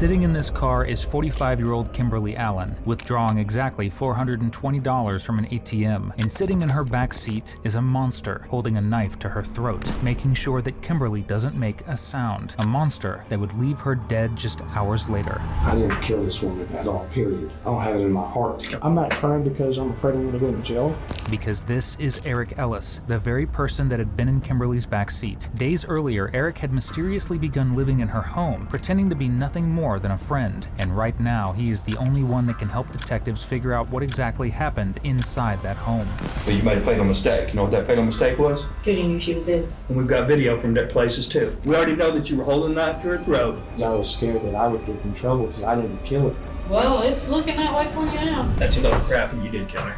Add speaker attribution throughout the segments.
Speaker 1: Sitting in this car is 45-year-old Kimberly Allen, withdrawing exactly $420 from an ATM, and sitting in her back seat is a monster holding a knife to her throat, making sure that Kimberly doesn't make a sound. A monster that would leave her dead just hours later.
Speaker 2: I didn't kill this woman at all, period. I don't have it in my heart.
Speaker 3: I'm not crying because I'm afraid I'm gonna go to jail.
Speaker 1: Because this is Eric Ellis, the very person that had been in Kimberly's back seat. Days earlier, Eric had mysteriously begun living in her home, pretending to be nothing more than a friend. And right now, he is the only one that can help detectives figure out what exactly happened inside that home.
Speaker 4: Well, you made a fatal mistake. You know what that fatal mistake was?
Speaker 5: Because you knew she was dead.
Speaker 4: And we've got video from that places too. We already know that you were holding a knife to her throat.
Speaker 3: I was scared that I would get in trouble because I didn't kill her.
Speaker 5: Well, it's looking that way for you now.
Speaker 4: That's a load of crap, and you did kill her.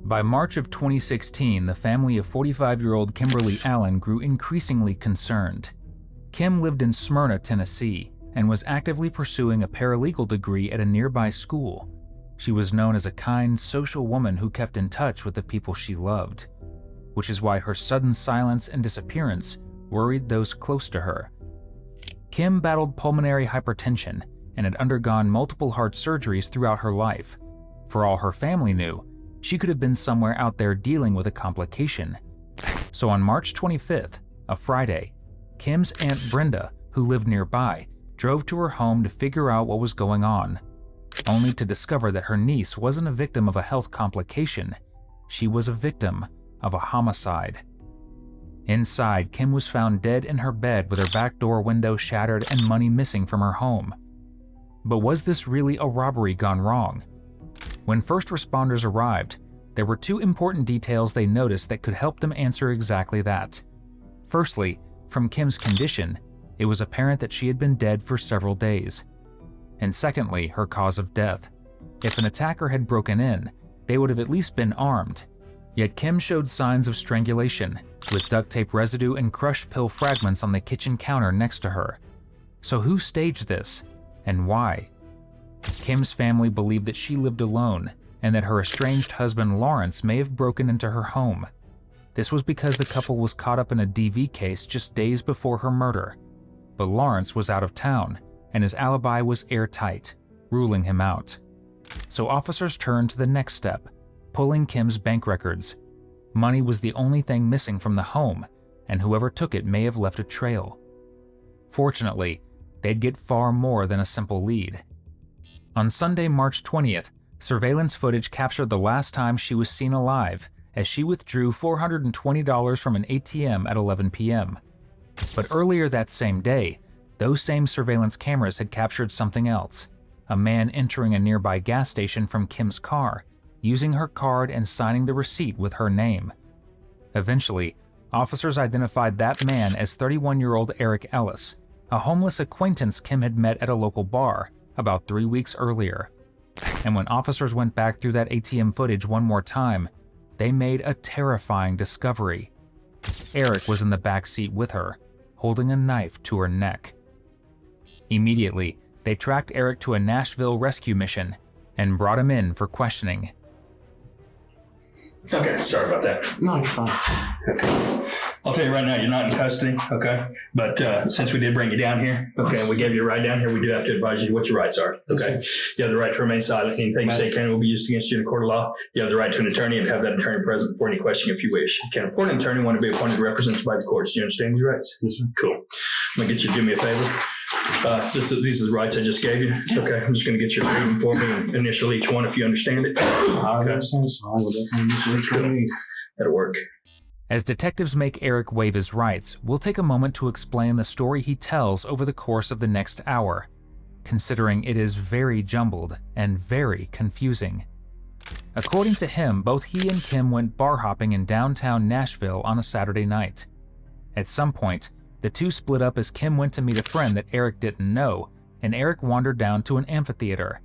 Speaker 1: By March of 2016, the family of 45-year-old Kimberly Allen grew increasingly concerned. Kim lived in Smyrna, Tennessee, and was actively pursuing a paralegal degree at a nearby school. She was known as a kind, social woman who kept in touch with the people she loved, which is why her sudden silence and disappearance worried those close to her. Kim battled pulmonary hypertension and had undergone multiple heart surgeries throughout her life. For all her family knew, she could have been somewhere out there dealing with a complication. So on March 25th, a Friday, Kim's Aunt Brenda, who lived nearby, drove to her home to figure out what was going on, only to discover that her niece wasn't a victim of a health complication. She was a victim of a homicide. Inside, Kim was found dead in her bed with her back door window shattered and money missing from her home. But was this really a robbery gone wrong? When first responders arrived, there were two important details they noticed that could help them answer exactly that. Firstly, from Kim's condition, it was apparent that she had been dead for several days. And secondly, her cause of death. If an attacker had broken in, they would have at least been armed. Yet Kim showed signs of strangulation, with duct tape residue and crushed pill fragments on the kitchen counter next to her. So who staged this, and why? Kim's family believed that she lived alone, and that her estranged husband Lawrence may have broken into her home. This was because the couple was caught up in a DV case just days before her murder. But Lawrence was out of town, and his alibi was airtight, ruling him out. So officers turned to the next step, pulling Kim's bank records. Money was the only thing missing from the home, and whoever took it may have left a trail. Fortunately, they'd get far more than a simple lead. On Sunday, March 20th, surveillance footage captured the last time she was seen alive as she withdrew $420 from an ATM at 11 p.m. But earlier that same day, those same surveillance cameras had captured something else, a man entering a nearby gas station from Kim's car, using her card and signing the receipt with her name. Eventually, officers identified that man as 31-year-old Eric Ellis, a homeless acquaintance Kim had met at a local bar about 3 weeks earlier. And when officers went back through that ATM footage one more time, they made a terrifying discovery. Eric was in the back seat with her, holding a knife to her neck. Immediately, they tracked Eric to a Nashville rescue mission and brought him in for questioning.
Speaker 4: Okay, sorry about that.
Speaker 3: No, you're fine.
Speaker 4: Okay. I'll tell you right now, you're not in custody, okay? But since we did bring you down here, okay, and we gave you a ride down here, we do have to advise you what your rights are, okay? You have the right to remain silent. Anything you say can will be used against you in a court of law. You have the right to an attorney and have that attorney present for any question if you wish. You can't afford an attorney, want to be appointed to represent you by the courts. Do you understand your rights?
Speaker 3: Yes, sir.
Speaker 4: Cool. I'm going to get you to do me a favor. These are the rights I just gave you. Okay, I'm just going to get you to read them for me and initial each one if you understand it.
Speaker 3: I understand, so I will definitely use it for me.
Speaker 4: That'll work.
Speaker 1: As detectives make Eric waive his rights, we'll take a moment to explain the story he tells over the course of the next hour, considering it is very jumbled and very confusing. According to him, both he and Kim went bar hopping in downtown Nashville on a Saturday night. At some point, the two split up as Kim went to meet a friend that Eric didn't know, and Eric wandered down to an amphitheater.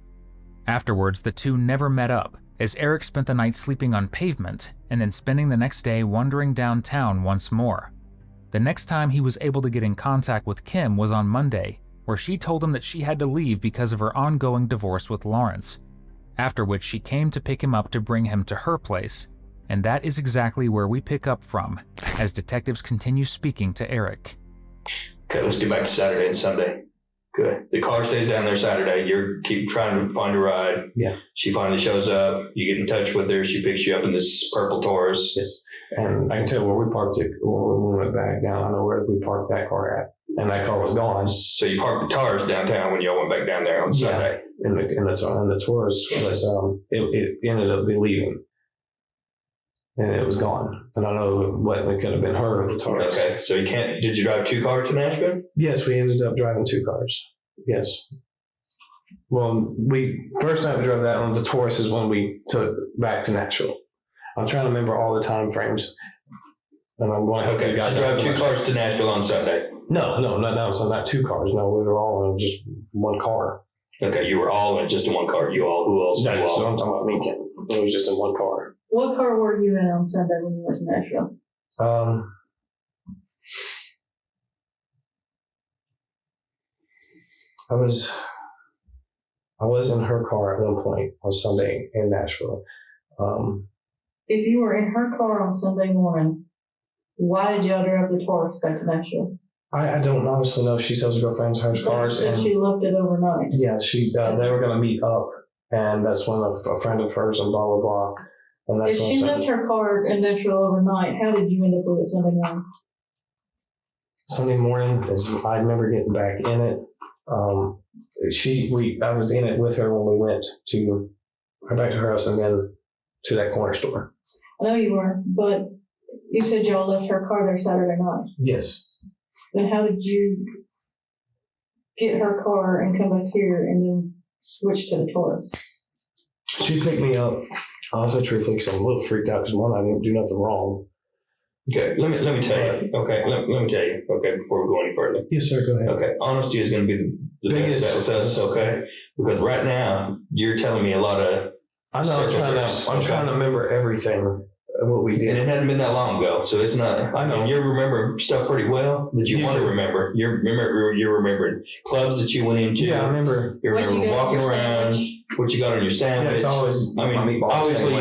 Speaker 1: Afterwards, the two never met up, as Eric spent the night sleeping on pavement and then spending the next day wandering downtown once more. The next time he was able to get in contact with Kim was on Monday, where she told him that she had to leave because of her ongoing divorce with Lawrence, after which she came to pick him up to bring him to her place, and that is exactly where we pick up from as detectives continue speaking to Eric.
Speaker 4: Okay, let's get back to Saturday and Sunday. Good. The car stays down there Saturday. You keep trying to find a ride.
Speaker 2: Yeah.
Speaker 4: She finally shows up. You get in touch with her. She picks you up in this purple Taurus.
Speaker 2: Yes. And I can tell where we parked it when we went back down. I know where we parked that car at. And that car was gone.
Speaker 4: So you parked the Taurus downtown when y'all went back down there on Sunday.
Speaker 2: And the Taurus was, it ended up leaving. And it was gone. And I know it could have been her or the Taurus.
Speaker 4: Okay, so did you drive 2 cars to Nashville?
Speaker 2: Yes, we ended up driving 2 cars. Yes. Well, first night we drove that one, the Taurus is when we took back to Nashville. I'm trying to remember all the time frames. And I'm going to help you guys.
Speaker 4: You drove 2 cars to Nashville on Sunday?
Speaker 2: No, not 2 cars. No, we were all in just 1 car.
Speaker 4: Okay, you were all in just in 1 car. Who else?
Speaker 2: So I'm talking about me, Ken. It was just in 1 car.
Speaker 5: What car were you in on Sunday when you went to Nashville?
Speaker 2: I was in her car at one point on Sunday in Nashville.
Speaker 5: If you were in her car on Sunday morning, why did y'all drive the Taurus back to Nashville?
Speaker 2: I don't honestly know. She sells her girlfriend's her cars.
Speaker 5: So she left it overnight.
Speaker 2: Yeah, they were going to meet up, and that's when a friend of hers and blah blah blah. And that's
Speaker 5: If she left her car in Nashville overnight, how did you end up with it Sunday morning?
Speaker 2: Sunday morning I remember getting back in it. I was in it with her when we went back to her house and then to that corner store.
Speaker 5: I know you were, but you said y'all left her car there Saturday night.
Speaker 2: Yes.
Speaker 5: Then how did you get her car and come back here and then switch to the Taurus?
Speaker 2: She picked me up. Honestly, truthfully, because I'm a little freaked out because one, I didn't do nothing wrong.
Speaker 4: Okay, let me tell you. Okay, let me tell you. Okay, before we go any further.
Speaker 2: Yes, sir. Go ahead.
Speaker 4: Okay, honesty is going to be the biggest bet with us. Okay, because right now you're telling me a lot of.
Speaker 2: I know. I'm trying to remember everything what we did,
Speaker 4: and it hadn't been that long ago, so it's not.
Speaker 2: I know.
Speaker 4: You remember stuff pretty well that you want to remember. You're remembering clubs that you went into.
Speaker 2: Yeah, I remember.
Speaker 4: You remember walking around. What you got on your sandwich.
Speaker 2: Yeah, it's always.
Speaker 4: Obviously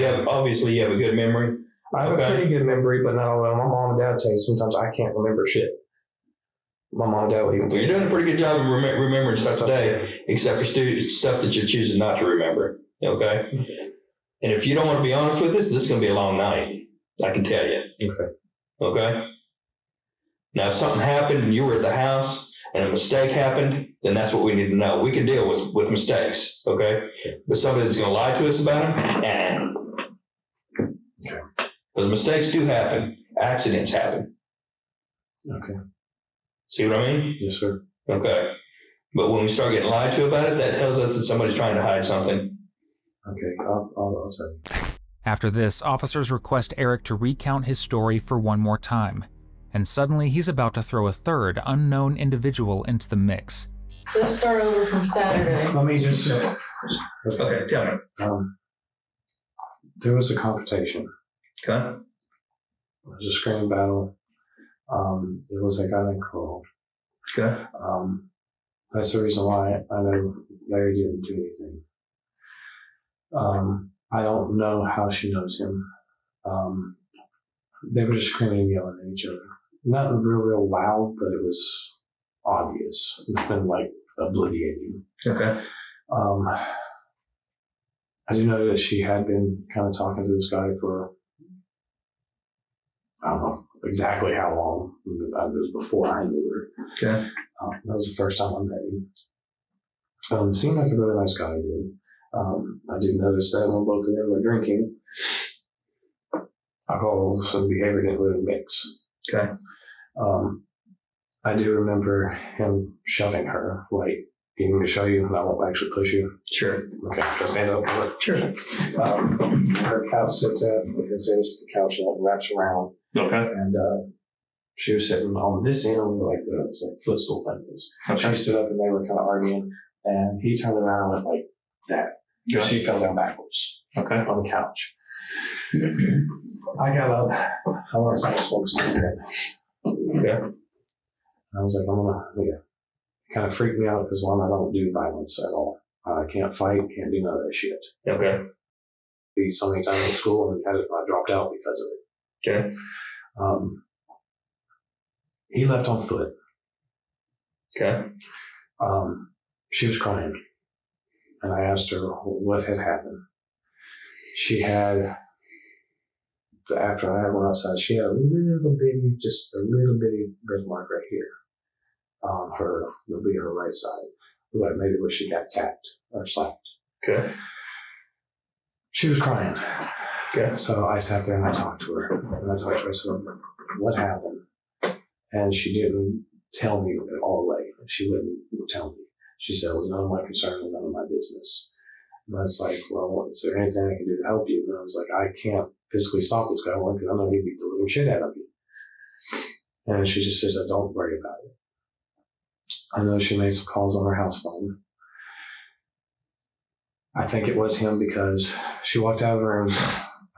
Speaker 4: you have a good memory.
Speaker 2: I have a pretty good memory, but now my mom and dad tell you sometimes I can't remember shit. My mom and dad will even tell
Speaker 4: You're doing a pretty good job of remembering stuff today, except for stuff that you're choosing not to remember. Okay? And if you don't want to be honest with us, this is going to be a long night. I can tell you.
Speaker 2: Okay.
Speaker 4: Okay? Now, if something happened and you were at the house and a mistake happened, then that's what we need to know. We can deal with mistakes. Okay? But somebody that's going to lie to us about them,
Speaker 2: Okay.
Speaker 4: Because mistakes do happen. Accidents happen.
Speaker 2: Okay.
Speaker 4: See what I mean?
Speaker 2: Yes, sir.
Speaker 4: Okay. But when we start getting lied to about it, that tells us that somebody's trying to hide something.
Speaker 2: Okay. I'll tell you.
Speaker 1: After this, officers request Eric to recount his story for one more time, and suddenly he's about to throw a third unknown individual into the mix.
Speaker 5: Let's start over from Saturday.
Speaker 2: Let me just.
Speaker 4: Okay, tell me.
Speaker 2: There was a confrontation.
Speaker 4: Okay.
Speaker 2: It was a screaming battle. It was a guy named Carl.
Speaker 4: Okay.
Speaker 2: That's the reason why I know Larry didn't do anything. I don't know how she knows him. They were just screaming and yelling at each other. Not real loud, but it was obvious. Nothing like obliviating.
Speaker 4: Okay.
Speaker 2: I do know that she had been kind of talking to this guy for, I don't know exactly how long. It was before I knew her.
Speaker 4: Okay.
Speaker 2: That was the first time I met him. Seemed like a really nice guy, dude. I did notice that when both of them were drinking, alcohol and behavior didn't really mix.
Speaker 4: Okay.
Speaker 2: I do remember him shoving her, like, you need me to show you and I won't actually push you?
Speaker 4: Sure.
Speaker 2: Okay, can I stand up?
Speaker 4: Sure.
Speaker 2: Her couch sits at, it's the couch and it wraps around.
Speaker 4: Okay.
Speaker 2: And she was sitting on this end where like the footstool thing is.
Speaker 4: Okay.
Speaker 2: She stood up and they were kind of arguing and he turned around and went like that.
Speaker 4: Yeah.
Speaker 2: She fell down backwards.
Speaker 4: Okay.
Speaker 2: On the couch. I got up. I was like, smoke a cigarette.
Speaker 4: Okay.
Speaker 2: I was like, it kind of freaked me out because one, I don't do violence at all. I can't fight, can't do none of that shit.
Speaker 4: Okay.
Speaker 2: Beat so many times in school and I dropped out because of it.
Speaker 4: Okay.
Speaker 2: He left on foot.
Speaker 4: Okay.
Speaker 2: She was crying, and I asked her what had happened. She had, after I went outside, she had a little bitty birthmark right here on her, it'll be her right side, like maybe where she got tapped or slapped.
Speaker 4: Okay.
Speaker 2: She was crying.
Speaker 4: Okay.
Speaker 2: So I sat there and I talked to her, and I said, what happened? And she didn't tell me all the way. She wouldn't tell me. She said, it was none of my concern and none of my business. And I was like, well, is there anything I can do to help you? And I was like, I can't physically stop this guy because I know he'd beat the living shit out of me. And she just says, don't worry about it. I know she made some calls on her house phone. I think it was him because she walked out of the room.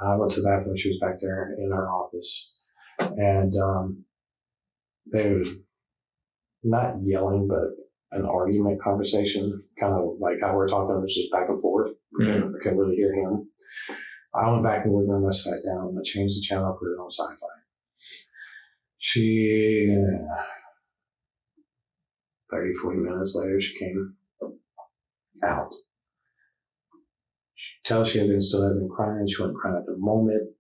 Speaker 2: I went to the bathroom. She was back there in her office. And they were not yelling, but an argument conversation, kind of like how we're talking. It was just back and forth. I couldn't really hear him. I went back in the living room. I sat down. I changed the channel. I put it on sci-fi. She, 30, 40 minutes later, she came out. She tells she had been crying. She wasn't crying at the moment.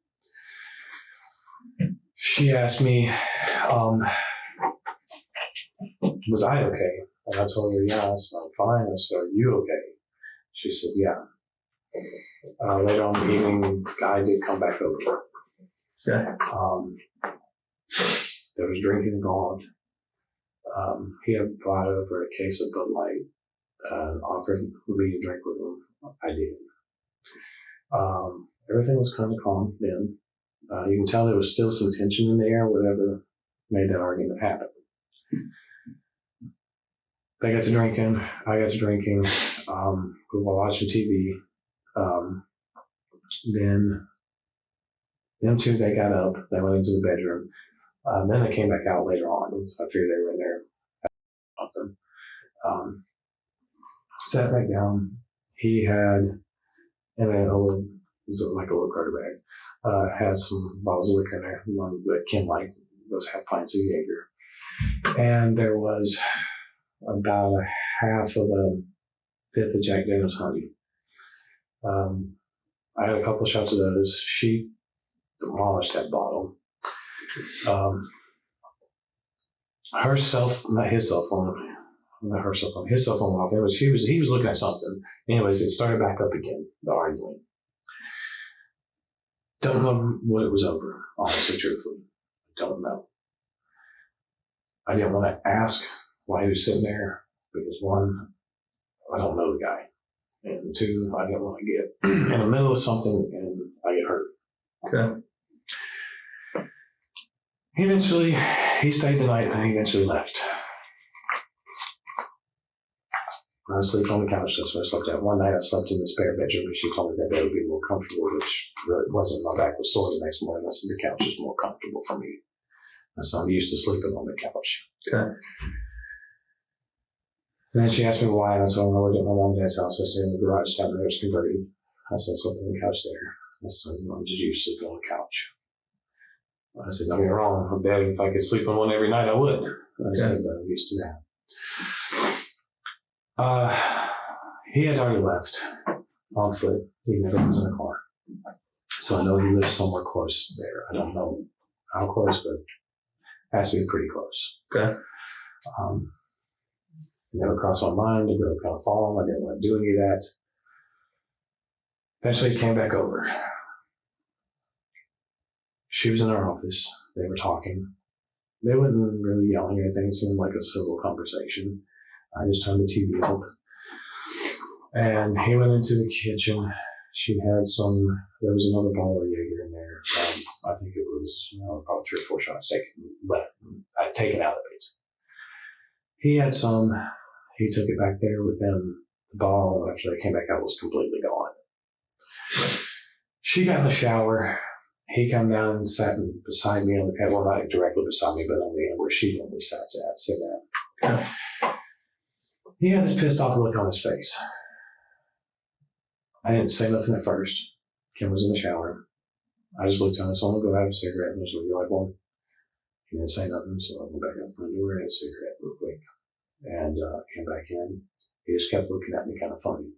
Speaker 2: She asked me, was I okay? And I told her, yeah. I said, I'm fine. I said, are you okay? She said, yeah. Later on in the evening, the guy did come back over.
Speaker 4: Okay.
Speaker 2: There was drinking involved. He had brought over a case of Bud Light, offered me to drink with him. I did. Everything was kind of calm then. You can tell there was still some tension in the air, whatever made that argument happen. They got to drinking. I got to drinking. We were watching TV. Then them two, they got up. They went into the bedroom. Then they came back out later on. So I figured they were in there. Something. Sat back down. He had, and then it was like a little Carter bag, had some bottles of liquor in there. One that Kim liked, those half pints of Jaeger. And there was about a half of a fifth of Jack Daniel's honey. I had a couple of shots of those. She demolished that bottle. Her cell, not his cell phone, not her cell phone, his cell phone went off. He was looking at something. Anyways, it started back up again, the argument. Don't know what it was over, honestly, truthfully. Don't know. I didn't want to ask why he was sitting there because one, I don't know the guy. And two, I didn't want to get in the middle of something and I get hurt.
Speaker 4: Okay.
Speaker 2: He stayed the night and he eventually left. I was sleeping on the couch. That's where I slept at. One night I slept in the spare bedroom because she told me that bed would be more comfortable, which really wasn't. My back was sore the next morning. I said the couch is more comfortable for me. And so I'm used to sleeping on the couch.
Speaker 4: Okay.
Speaker 2: And then she asked me why, and I told her I lived at my mom and dad's house. I stayed in the garage down there. It's converted. I said I slept on the couch there. I said I'm just used to sleeping on the couch. I said, don't get me wrong, I bet if I could sleep on one every night, I would. I said, but I'm used to that. He had already left on foot. He never was in a car. So I know he lives somewhere close there. I don't know how close, but it has to be pretty close.
Speaker 4: Okay.
Speaker 2: It never crossed my mind to go kind of follow him. I didn't want to do any of that. Eventually he came back over. She was in our office. They were talking. They wasn't really yelling or anything. It seemed like a civil conversation. I just turned the TV up. And he went into the kitchen. She had there was another bottle of Jaeger in there. I think it was probably 3 or 4 shots taken out of it. He had some. He took it back there with them. The bottle, after they came back out, was completely gone. She got in the shower. He came down and sat beside me on the couch. Well, not directly beside me, but on the end where she normally sit down. He had this pissed off look on his face. I didn't say nothing at first. Kim was in the shower. I just looked at him. So I'm going to go have a cigarette. And I was like, you like one? He didn't say nothing, so I went back out the front door and had a cigarette real quick. and came back in. He just kept looking at me kind of funny.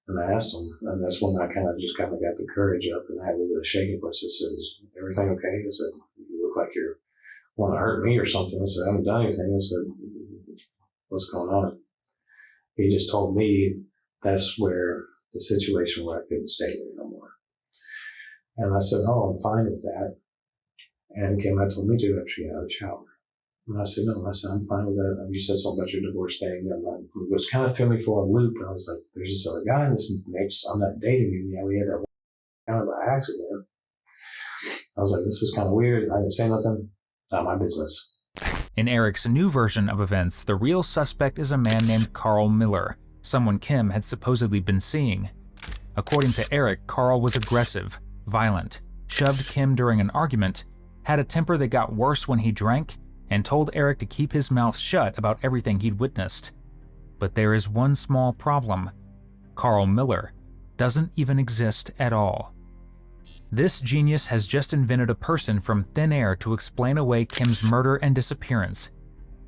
Speaker 2: And I asked him, and that's when I kind of got the courage up, and I had a little bit of shaking voice. I said, "Is everything okay?" I said, "You look like you want to hurt me or something." I said, "I haven't done anything." I said, "What's going on?" He just told me that's where the situation where I couldn't stay there no more. And I said, "Oh, I'm fine with that." And Kim had told me to after she got out of the shower. And I said, "No," I said, "I'm fine with that." And you said something about your divorce thing. And it was kind of threw me for a loop. And I was like, there's this other guy, and this makes, I'm not dating you. Yeah, we had that kind of by accident. I was like, this is kind of weird. I didn't say nothing. Not my business.
Speaker 1: In Eric's new version of events, the real suspect is a man named Carl Miller, someone Kim had supposedly been seeing. According to Eric, Carl was aggressive, violent, shoved Kim during an argument, had a temper that got worse when he drank, and told Eric to keep his mouth shut about everything he'd witnessed. But there is one small problem. Carl Miller doesn't even exist at all. This genius has just invented a person from thin air to explain away Kim's murder and disappearance.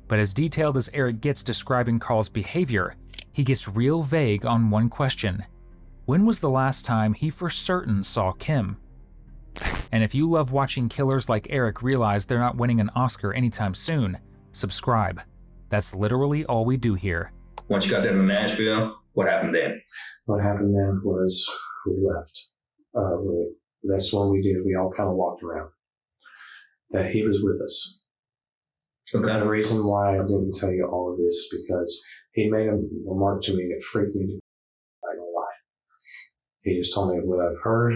Speaker 1: But as detailed as Eric gets describing Carl's behavior, he gets real vague on one question. When was the last time he for certain saw Kim? And if you love watching killers like Eric realize they're not winning an Oscar anytime soon, subscribe. That's literally all we do here.
Speaker 4: Once you got down to Nashville, what happened then?
Speaker 2: What happened then was we left. That's when we did. We all kind of walked around. That he was with us.
Speaker 4: Okay.
Speaker 2: The reason why I didn't tell you all of this because he made a remark to me that freaked me. I don't lie. He just told me what I've heard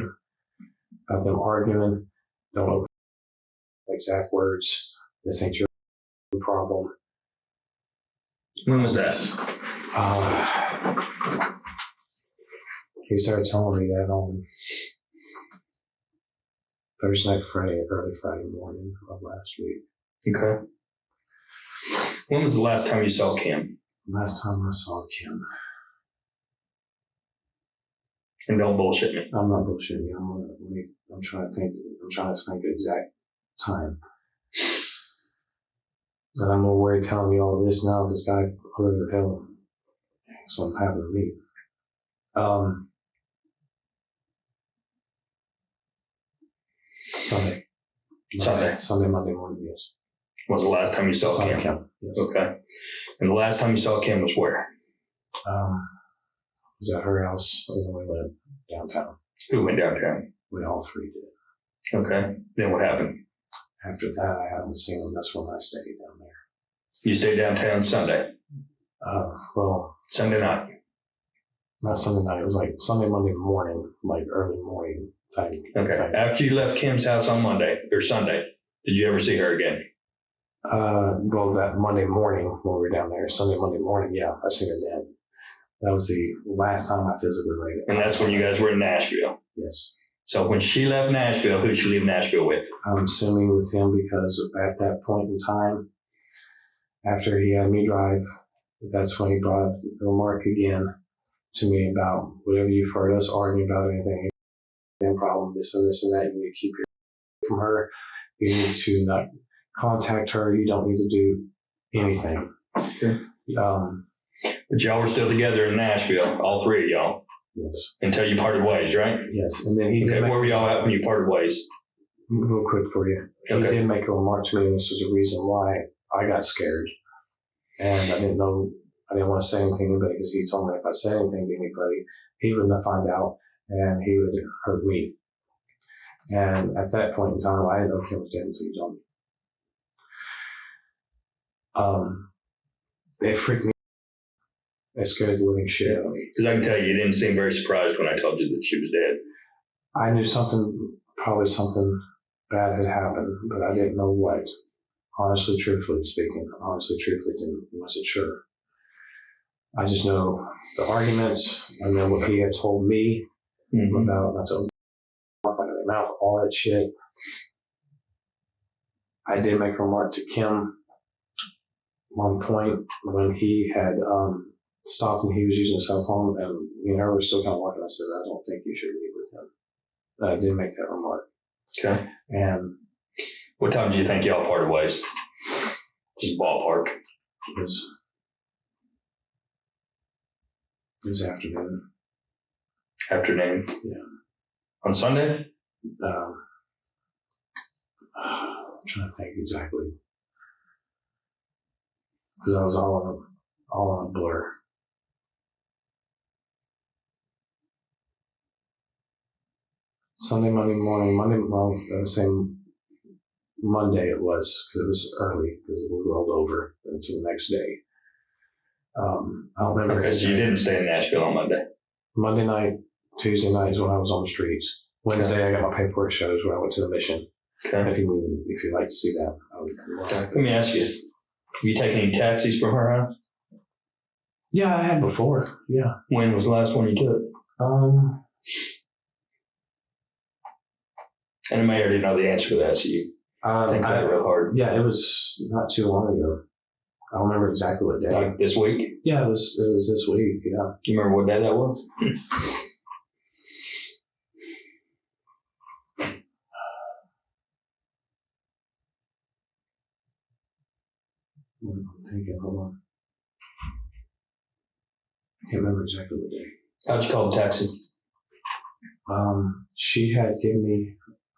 Speaker 2: about them arguing. Don't open exact words. This ain't your problem.
Speaker 4: When was that?
Speaker 2: He started telling me that on Thursday night, early Friday morning of last week.
Speaker 4: Okay. When was the last time you saw Kim?
Speaker 2: Last time I saw Kim.
Speaker 4: And don't bullshit me.
Speaker 2: I'm not bullshitting you. I'm trying to think. I'm trying to think the exact time. And I'm more worried telling you all this now. This guy, whoever the hell, something happened to me. Sunday, Monday morning, yes.
Speaker 4: Was the last time you saw Kim?
Speaker 2: Yes.
Speaker 4: Okay. And the last time you saw Kim was where?
Speaker 2: Was at her house, and then we went downtown.
Speaker 4: Who went downtown?
Speaker 2: We all three did.
Speaker 4: Okay. Then what happened?
Speaker 2: After that, I haven't seen him. That's when I stayed down there.
Speaker 4: You stayed downtown Sunday?
Speaker 2: Well.
Speaker 4: Sunday night?
Speaker 2: Not Sunday night. It was like Sunday, Monday morning, like early morning type.
Speaker 4: Okay.
Speaker 2: Type.
Speaker 4: After you left Kim's house on Monday, or Sunday, did you ever see her again?
Speaker 2: Well, that Monday morning when we were down there, Sunday, Monday morning, yeah, I seen her then. That was the last time I physically laid it.
Speaker 4: And that's when you guys were in Nashville?
Speaker 2: Yes.
Speaker 4: So when she left Nashville, who did she leave Nashville with?
Speaker 2: I'm assuming with him because at that point in time, after he had me drive, that's when he brought up the remark again to me about whatever you've heard us arguing about anything, problem, this and this and that, you need to keep your from her. You need to not contact her. You don't need to do anything.
Speaker 4: Okay. But y'all were still together in Nashville, all three of y'all.
Speaker 2: Yes.
Speaker 4: Until you parted ways, right?
Speaker 2: Yes. And then he
Speaker 4: did. Where were y'all at when you parted ways?
Speaker 2: Real quick for you. Okay. He did make a remark to me, and this was the reason why I got scared. And I didn't want to say anything to anybody because he told me if I said anything to anybody, he would not find out and he would hurt me. And at that point in time, I didn't know Kim was dead until he told me. It freaked me. It scared the living shit out of me.
Speaker 4: Because I can tell you didn't seem very surprised when I told you that she was dead.
Speaker 2: I knew probably something bad had happened, but I didn't know what. Honestly, truthfully, wasn't sure. I just know the arguments, and then what he had told me about not to open their mouth, all that shit. I did make a remark to Kim one point when he had stopped and he was using a cell phone, and me and her were still kind of walking. I said, I don't think you should leave with him. I did make that remark.
Speaker 4: Okay.
Speaker 2: And
Speaker 4: what time do you think y'all parted ways? Just ballpark.
Speaker 3: It was afternoon.
Speaker 4: Afternoon.
Speaker 3: Yeah.
Speaker 4: On Sunday?
Speaker 3: I'm trying to think exactly. Because I was all on a blur. Monday morning, well, I was saying Monday it was, because it was early, because it rolled over until the next day. I don't remember.
Speaker 4: Okay, so you didn't stay in Nashville on Monday?
Speaker 3: Monday night, Tuesday night is when I was on the streets. Wednesday, I got my paperwork shows where I went to the mission.
Speaker 4: Okay.
Speaker 3: If you'd like to see that, I would.
Speaker 4: Let me ask you, have you taken any taxis from her house?
Speaker 3: Yeah, I had before. Yeah.
Speaker 4: When was the last one you took? And I may already know the answer to that, so you think about it real hard.
Speaker 3: Yeah, it was not too long ago. I don't remember exactly what day.
Speaker 4: Like this week?
Speaker 3: Yeah, it was this week. Yeah.
Speaker 4: Do you remember what day that was?
Speaker 3: I'm thinking. Hold on. I can't remember exactly what day.
Speaker 4: How'd you call the taxi?
Speaker 3: She had given me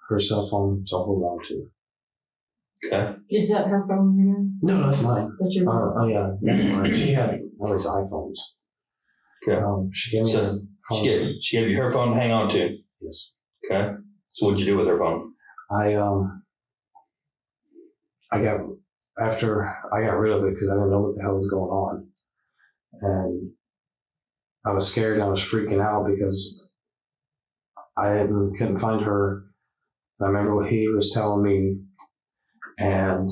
Speaker 3: her cell phone to hold on to.
Speaker 5: Okay. Is that her phone here?
Speaker 3: No, that's mine.
Speaker 5: That's your
Speaker 3: Oh yeah, that's mine. She had one of these iPhones.
Speaker 4: Okay.
Speaker 3: She gave me her phone.
Speaker 4: She gave you her phone to hang on to?
Speaker 3: Yes.
Speaker 4: Okay. So what'd you do with her phone?
Speaker 3: After I got rid of it because I didn't know what the hell was going on. And I was scared and I was freaking out because I couldn't find her. I remember what he was telling me, and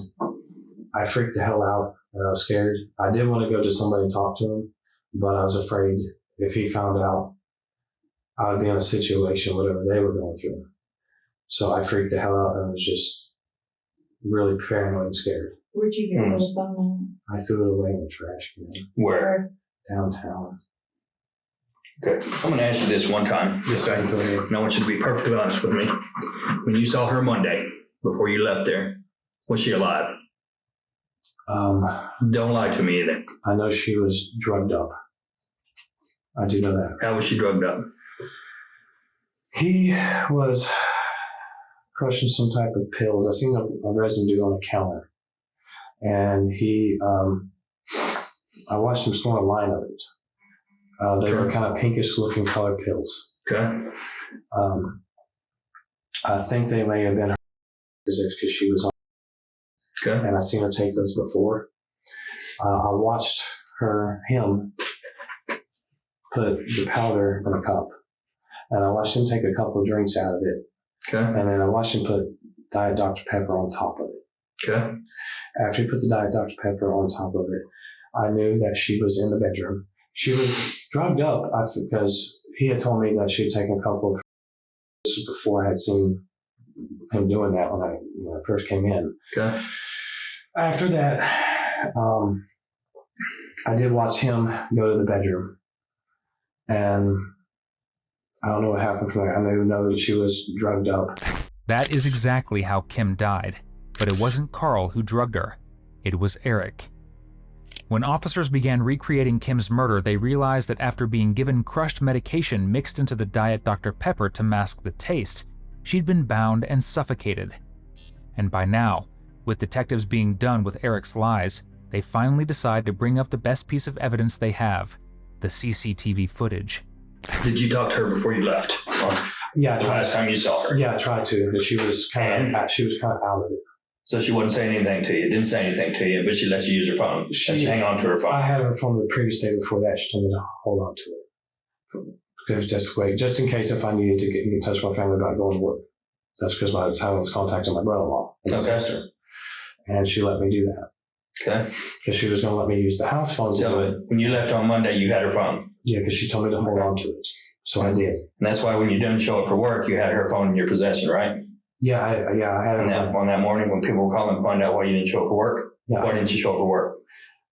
Speaker 3: I freaked the hell out and I was scared. I did want to go to somebody and talk to him, but I was afraid if he found out, I would be in a situation, whatever they were going through. So I freaked the hell out and was just really paranoid and scared.
Speaker 5: Where'd you get the phone
Speaker 3: I threw it away in the trash can.
Speaker 4: Where?
Speaker 3: Downtown.
Speaker 4: Okay. I'm going to ask you this one time.
Speaker 3: Yes, I go ahead.
Speaker 4: And I want you to be perfectly honest with me. When you saw her Monday, before you left there, was she alive? Don't lie to me either.
Speaker 3: I know she was drugged up. I do know that.
Speaker 4: How was she drugged up?
Speaker 3: He was crushing some type of pills. I seen a residue on a counter. And I watched him snort a line of it. They were kind of pinkish looking color pills.
Speaker 4: Okay.
Speaker 3: I think they may have been her because she was on.
Speaker 4: Okay.
Speaker 3: And I seen her take those before. I watched him put the powder in a cup. And I watched him take a couple of drinks out of it.
Speaker 4: Okay.
Speaker 3: And then I watched him put Diet Dr. Pepper on top of it.
Speaker 4: Okay.
Speaker 3: After he put the Diet Dr. Pepper on top of it, I knew that she was in the bedroom. She was drugged up because he had told me that she had taken a couple of. This was before I had seen him doing that when I first came in.
Speaker 4: Okay. After
Speaker 3: that, I did watch him go to the bedroom, and I don't know what happened from there. I know that she was drugged up.
Speaker 1: That is exactly how Kim died, but it wasn't Carl who drugged her. It was Eric. When officers began recreating Kim's murder, they realized that after being given crushed medication mixed into the Diet Dr. Pepper to mask the taste, she'd been bound and suffocated. And by now, with detectives being done with Eric's lies, they finally decide to bring up the best piece of evidence they have, the CCTV footage.
Speaker 4: Did you talk to her before you left?
Speaker 3: Yeah,
Speaker 4: the last time you saw her?
Speaker 3: Yeah, I tried to, but she was kind of out of it.
Speaker 4: So she wouldn't say anything to you, didn't say anything to you, but she let you use her phone. She hang on to her phone.
Speaker 3: I had her phone the previous day before that. She told me to hold on to it. Because just in case if I needed to get in touch with my family about going to work. That's because my time was contacting my brother-in-law and my sister. And she let me do that.
Speaker 4: Okay.
Speaker 3: Because she was going to let me use the house phone.
Speaker 4: So when you left on Monday, you had her phone?
Speaker 3: Yeah, because she told me to hold on to it. So I did.
Speaker 4: And that's why when you didn't show up for work, you had her phone in your possession, right?
Speaker 3: Yeah, I had it.
Speaker 4: On that morning when people were calling to find out why you didn't show up for work?
Speaker 3: Yeah.
Speaker 4: Why didn't you show up for work?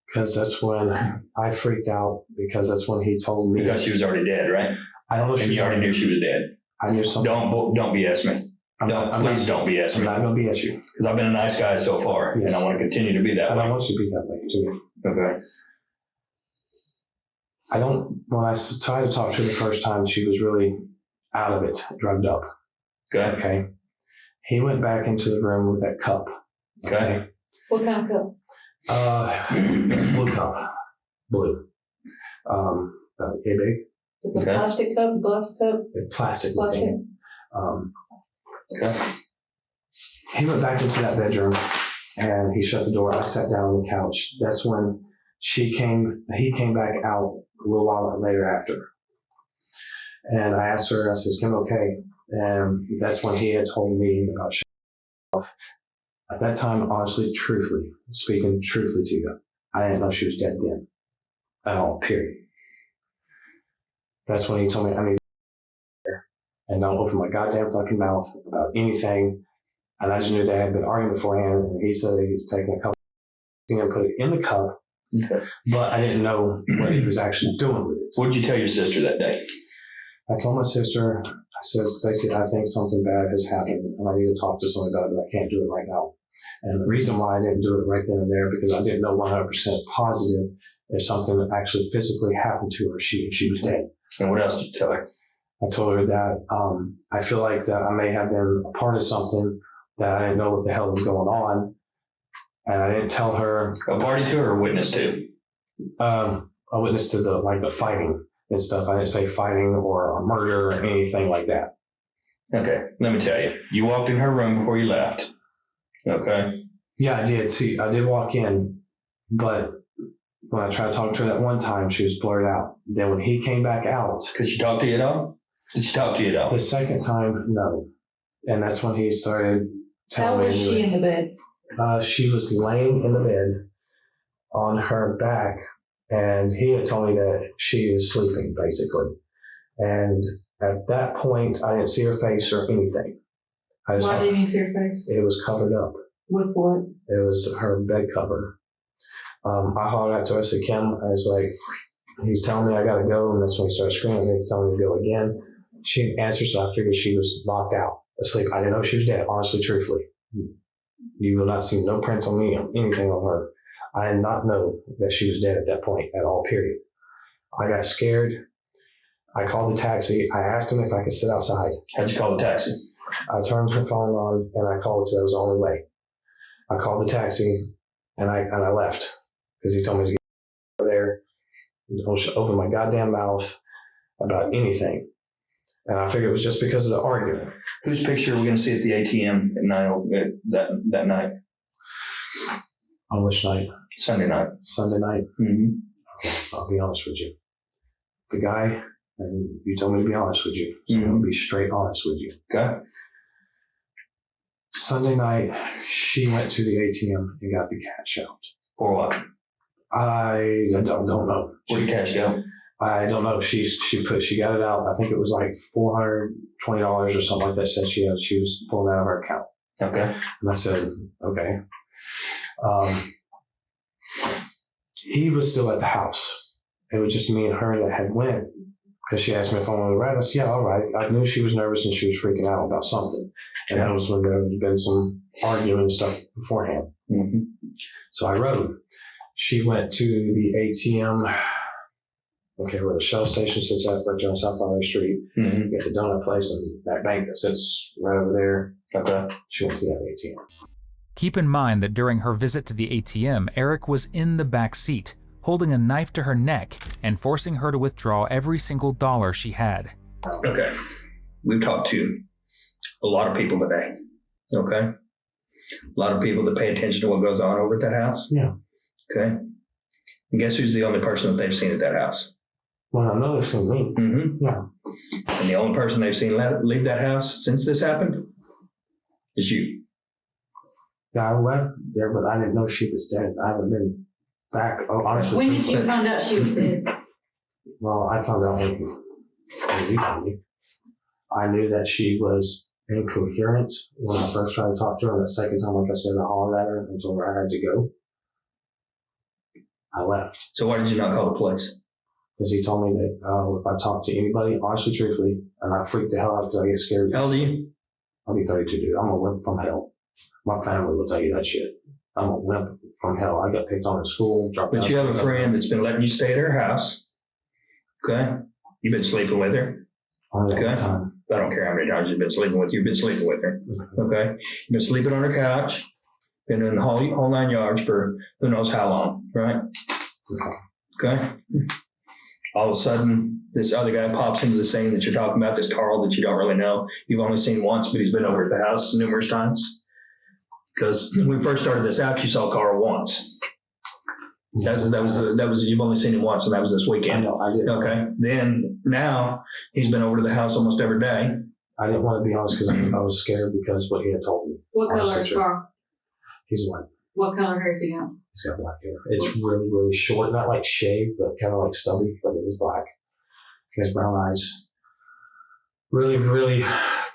Speaker 3: Because that's when I freaked out, because that's when he told me.
Speaker 4: Because she was already dead, right?
Speaker 3: I don't know if
Speaker 4: you already knew she was dead.
Speaker 3: I knew something.
Speaker 4: Don't BS me. Please don't BS
Speaker 3: I'm
Speaker 4: me.
Speaker 3: not going to BS you.
Speaker 4: Because I've been a nice guy so far,
Speaker 3: Yes.
Speaker 4: and I want to continue to be that
Speaker 3: And I
Speaker 4: way.
Speaker 3: want you to be that way too.
Speaker 4: Okay.
Speaker 3: When I tried to talk to her the first time, she was really out of it, drugged up.
Speaker 4: Okay.
Speaker 3: Okay. He went back into the room with that cup.
Speaker 4: Okay.
Speaker 5: What kind of cup?
Speaker 3: Blue cup. Blue. Big.
Speaker 5: The
Speaker 4: Okay.
Speaker 5: plastic cup, glass cup,
Speaker 3: Plastic
Speaker 5: plastic.
Speaker 3: looking.
Speaker 4: Okay.
Speaker 3: He went back into that bedroom and he shut the door. I sat down on the couch. That's when he came back out a little while later after. And I asked her, I said, "Is Kim okay?" And that's when he had told me about health. At that time, honestly, speaking truthfully to you, I didn't know she was dead then. At all, period. That's when he told me I need to and don't open my goddamn fucking mouth about anything. And I just knew they had been arguing beforehand. And he said he was taking a cup and put it in the cup.
Speaker 4: Okay.
Speaker 3: But I didn't know what he was actually doing with it.
Speaker 4: What did you tell your sister that day?
Speaker 3: I told my sister, I said, "Stacey, I think something bad has happened and I need to talk to somebody about it, but I can't do it right now." And the reason why I didn't do it right then and there, because I didn't know 100% positive if something actually physically happened to her, if she was dead.
Speaker 4: And what else did you tell her?
Speaker 3: I told her that I feel like that I may have been a part of something that I didn't know what the hell was going on. And I didn't tell her.
Speaker 4: A party to or a witness to?
Speaker 3: A witness to the fighting and stuff. I didn't say fighting or a murder or anything like that.
Speaker 4: Okay, let me tell you. You walked in her room before you left. Okay.
Speaker 3: Yeah, I did. See, I did walk in, but when I tried to talk to her that one time, she was blurred out. Then when he came back out.
Speaker 4: Could she talk to you at all? Did she talk to you at all?
Speaker 3: The second time, no. And that's when he started
Speaker 5: How
Speaker 3: telling me.
Speaker 5: was she in the bed?
Speaker 3: She was laying in the bed on her back, and he had told me that she was sleeping, basically. And at that point, I didn't see her face or anything.
Speaker 5: Why didn't you see her face?
Speaker 3: It was covered up.
Speaker 5: With what?
Speaker 3: It was her bed cover. I hollered out to her. I said, "Kim," I was like, he's telling me I got to go, and that's when he started screaming. He told me to go again. She didn't answer, so I figured she was knocked out, asleep. I didn't know she was dead, honestly, truthfully. You will not see no prints on me or anything on her. I did not know that she was dead at that point at all, period. I got scared. I called the taxi. I asked him if I could sit outside.
Speaker 4: How'd you call the taxi?
Speaker 3: I turned her phone on and I called because that was the only way. I called the taxi and I left because he told me to get there. Don't open my goddamn mouth about anything. And I figured it was just because of the argument.
Speaker 4: Whose picture are we going to see at the ATM at 9 that night?
Speaker 3: On which night?
Speaker 4: Sunday night.
Speaker 3: Sunday night?
Speaker 4: Mm-hmm.
Speaker 3: Okay, I'll be honest with you. The guy, and you told me to be honest with you, so I'll be straight honest with you.
Speaker 4: Okay.
Speaker 3: Sunday night, she went to the ATM and got the cash out.
Speaker 4: For what?
Speaker 3: I don't know.
Speaker 4: Where did cash go?
Speaker 3: I don't know. She got it out. I think it was like $420 or something like that. Said she was pulling out of her account.
Speaker 4: Okay.
Speaker 3: And I said, okay. He was still at the house. It was just me and her that had went because she asked me if I wanted to ride. I said, yeah, all right. I knew she was nervous and she was freaking out about something. And that was when there had been some arguing and stuff beforehand.
Speaker 4: Mm-hmm.
Speaker 3: So I rode. She went to the ATM, where the Shell station sits at, right there on South Valley Street.
Speaker 4: Mm-hmm.
Speaker 3: You got the donut place and that bank that sits right over there.
Speaker 4: Okay.
Speaker 3: She went to that ATM.
Speaker 1: Keep in mind that during her visit to the ATM, Eric was in the back seat, holding a knife to her neck and forcing her to withdraw every single dollar she had.
Speaker 4: Okay. We've talked to a lot of people today. Okay. A lot of people that pay attention to what goes on over at that house.
Speaker 3: Yeah.
Speaker 4: Okay. And guess who's the only person that they've seen at that house?
Speaker 3: Well, I know they've seen me.
Speaker 4: Mm-hmm.
Speaker 3: Yeah.
Speaker 4: And the only person they've seen leave that house since this happened is you.
Speaker 3: Yeah, I left there, but I didn't know she was dead. I haven't been back. Oh, honestly.
Speaker 5: When did you find out she was dead?
Speaker 3: Well, I found out when you told me. I knew that she was incoherent when I first tried to talk to her. And the second time, like I said, I hollered at her and told her I had to go. I left.
Speaker 4: So why did you not call the police?
Speaker 3: Because he told me that if I talked to anybody, honestly, truthfully, and I freaked the hell out because I get scared.
Speaker 4: How old are you?
Speaker 3: I'll be 32, dude. I'm a wimp from hell. My family will tell you that shit. I'm a wimp from hell. I got picked on in school.
Speaker 4: But you have a friend that's been letting you stay at her house. Okay? You've been sleeping with her.
Speaker 3: Only
Speaker 4: Okay.
Speaker 3: that time.
Speaker 4: I don't care how many times you've been sleeping with her. You've been sleeping with her. Okay? You've been sleeping on her couch. Been in the whole 9 yards for who knows how long, right? Okay? All of a sudden, this other guy pops into the scene that you're talking about, this Carl that you don't really know. You've only seen once, but he's been over at the house numerous times. Because when we first started this out, you saw Carl once. That was you've only seen him once, and that was this
Speaker 3: I
Speaker 4: weekend.
Speaker 3: know, I did.
Speaker 4: Okay. Then now he's been over to the house almost every day.
Speaker 3: I didn't want to be honest because I was scared because what he had told me.
Speaker 5: What color
Speaker 3: Honestly,
Speaker 5: is
Speaker 3: true.
Speaker 5: Carl?
Speaker 3: He's white.
Speaker 5: What color hair has he got?
Speaker 3: He's got black hair. It's really, really short, not like shaved, but kind of like stubby, but it is black. He has brown eyes. Really, really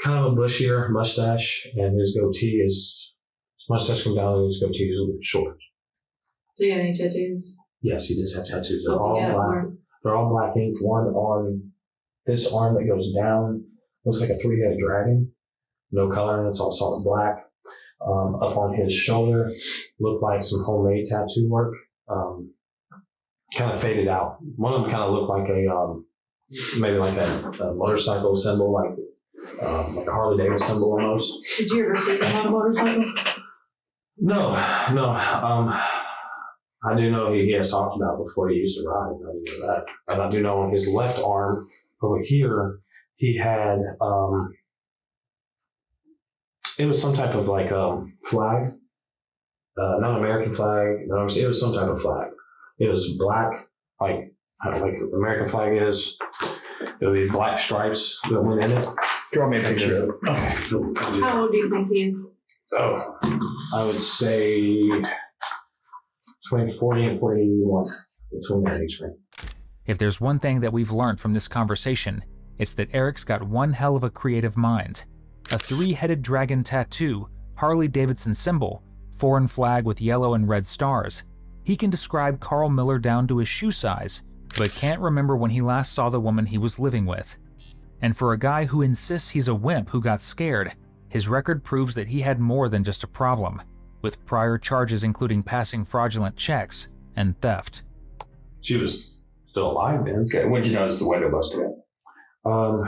Speaker 3: kind of a bushier mustache, and his goatee is, his mustache comes down and his goatee is a little bit short.
Speaker 5: Do you have any tattoos?
Speaker 3: Yes, he does have tattoos. They're
Speaker 5: What's he
Speaker 3: all
Speaker 5: got?
Speaker 3: black.
Speaker 5: Where?
Speaker 3: They're all black ink. One on this arm that goes down, looks like a 3-headed dragon. No color in it, it's all solid black. Up on his shoulder, looked like some homemade tattoo work. Kind of faded out. One of them kind of looked like a, maybe like a motorcycle symbol, like a Harley Davidson symbol almost.
Speaker 5: Did you ever see him on a motorcycle?
Speaker 3: No. I do know he has talked about before he used to ride. I do know that. And I do know on his left arm over here, he had, it was some type of like flag, not American flag. No, it was some type of flag. It was black, like the American flag is. It would be black stripes that went in it.
Speaker 4: Draw me a picture of it.
Speaker 3: Okay.
Speaker 5: How old do you think he is?
Speaker 3: Oh, I would say between 40 and 41, between that age range.
Speaker 1: If there's one thing that we've learned from this conversation, it's that Eric's got one hell of a creative mind. A 3-headed dragon tattoo, Harley Davidson symbol, foreign flag with yellow and red stars. He can describe Carl Miller down to his shoe size, but can't remember when he last saw the woman he was living with. And for a guy who insists he's a wimp who got scared, his record proves that he had more than just a problem, with prior charges including passing fraudulent checks and theft.
Speaker 3: She was still alive then.
Speaker 4: Okay, when'd you notice the window busted out?
Speaker 3: I'm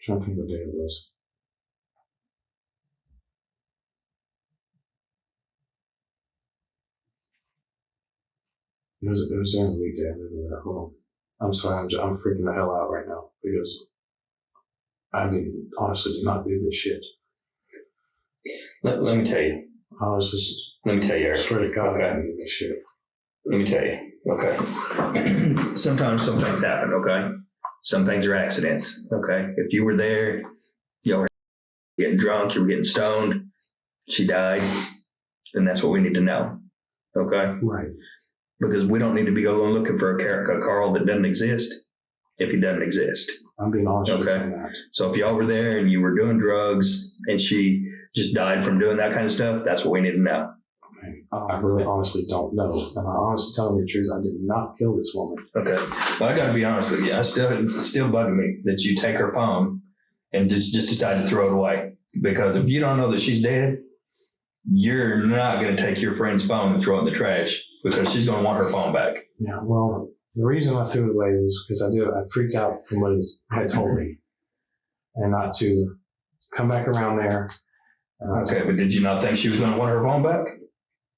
Speaker 3: trying to think what day it was. It was during the weekday. I remember that. Hold on. I'm sorry. I'm freaking the hell out right now because I honestly did not do this shit.
Speaker 4: Let me tell you.
Speaker 3: Let
Speaker 4: me tell you, Eric.
Speaker 3: Swear to God,
Speaker 4: Okay.
Speaker 3: I didn't do this shit.
Speaker 4: Let me tell you. Okay. Sometimes some things happen. Okay. Some things are accidents. Okay. If you were there, you were getting drunk, you were getting stoned, she died, then that's what we need to know. Okay.
Speaker 3: Right.
Speaker 4: Because we don't need to be going looking for a Carl that doesn't exist if he doesn't exist.
Speaker 3: I'm being honest with you
Speaker 4: Okay.
Speaker 3: on that.
Speaker 4: So if y'all were there and you were doing drugs and she just died from doing that kind of stuff, that's what we need to know.
Speaker 3: I really honestly don't know. And I honestly telling you the truth, I did not kill this woman.
Speaker 4: Okay. Well, I got to be honest with you. It's still bugging me that you take her phone and just decide to throw it away. Because if you don't know that she's dead, you're not going to take your friend's phone and throw it in the trash because she's going to want her phone back.
Speaker 3: Yeah, well, the reason I threw it away was because I freaked out from what he had told me. And not to come back around there.
Speaker 4: Okay, but did you not think she was going to want her phone back?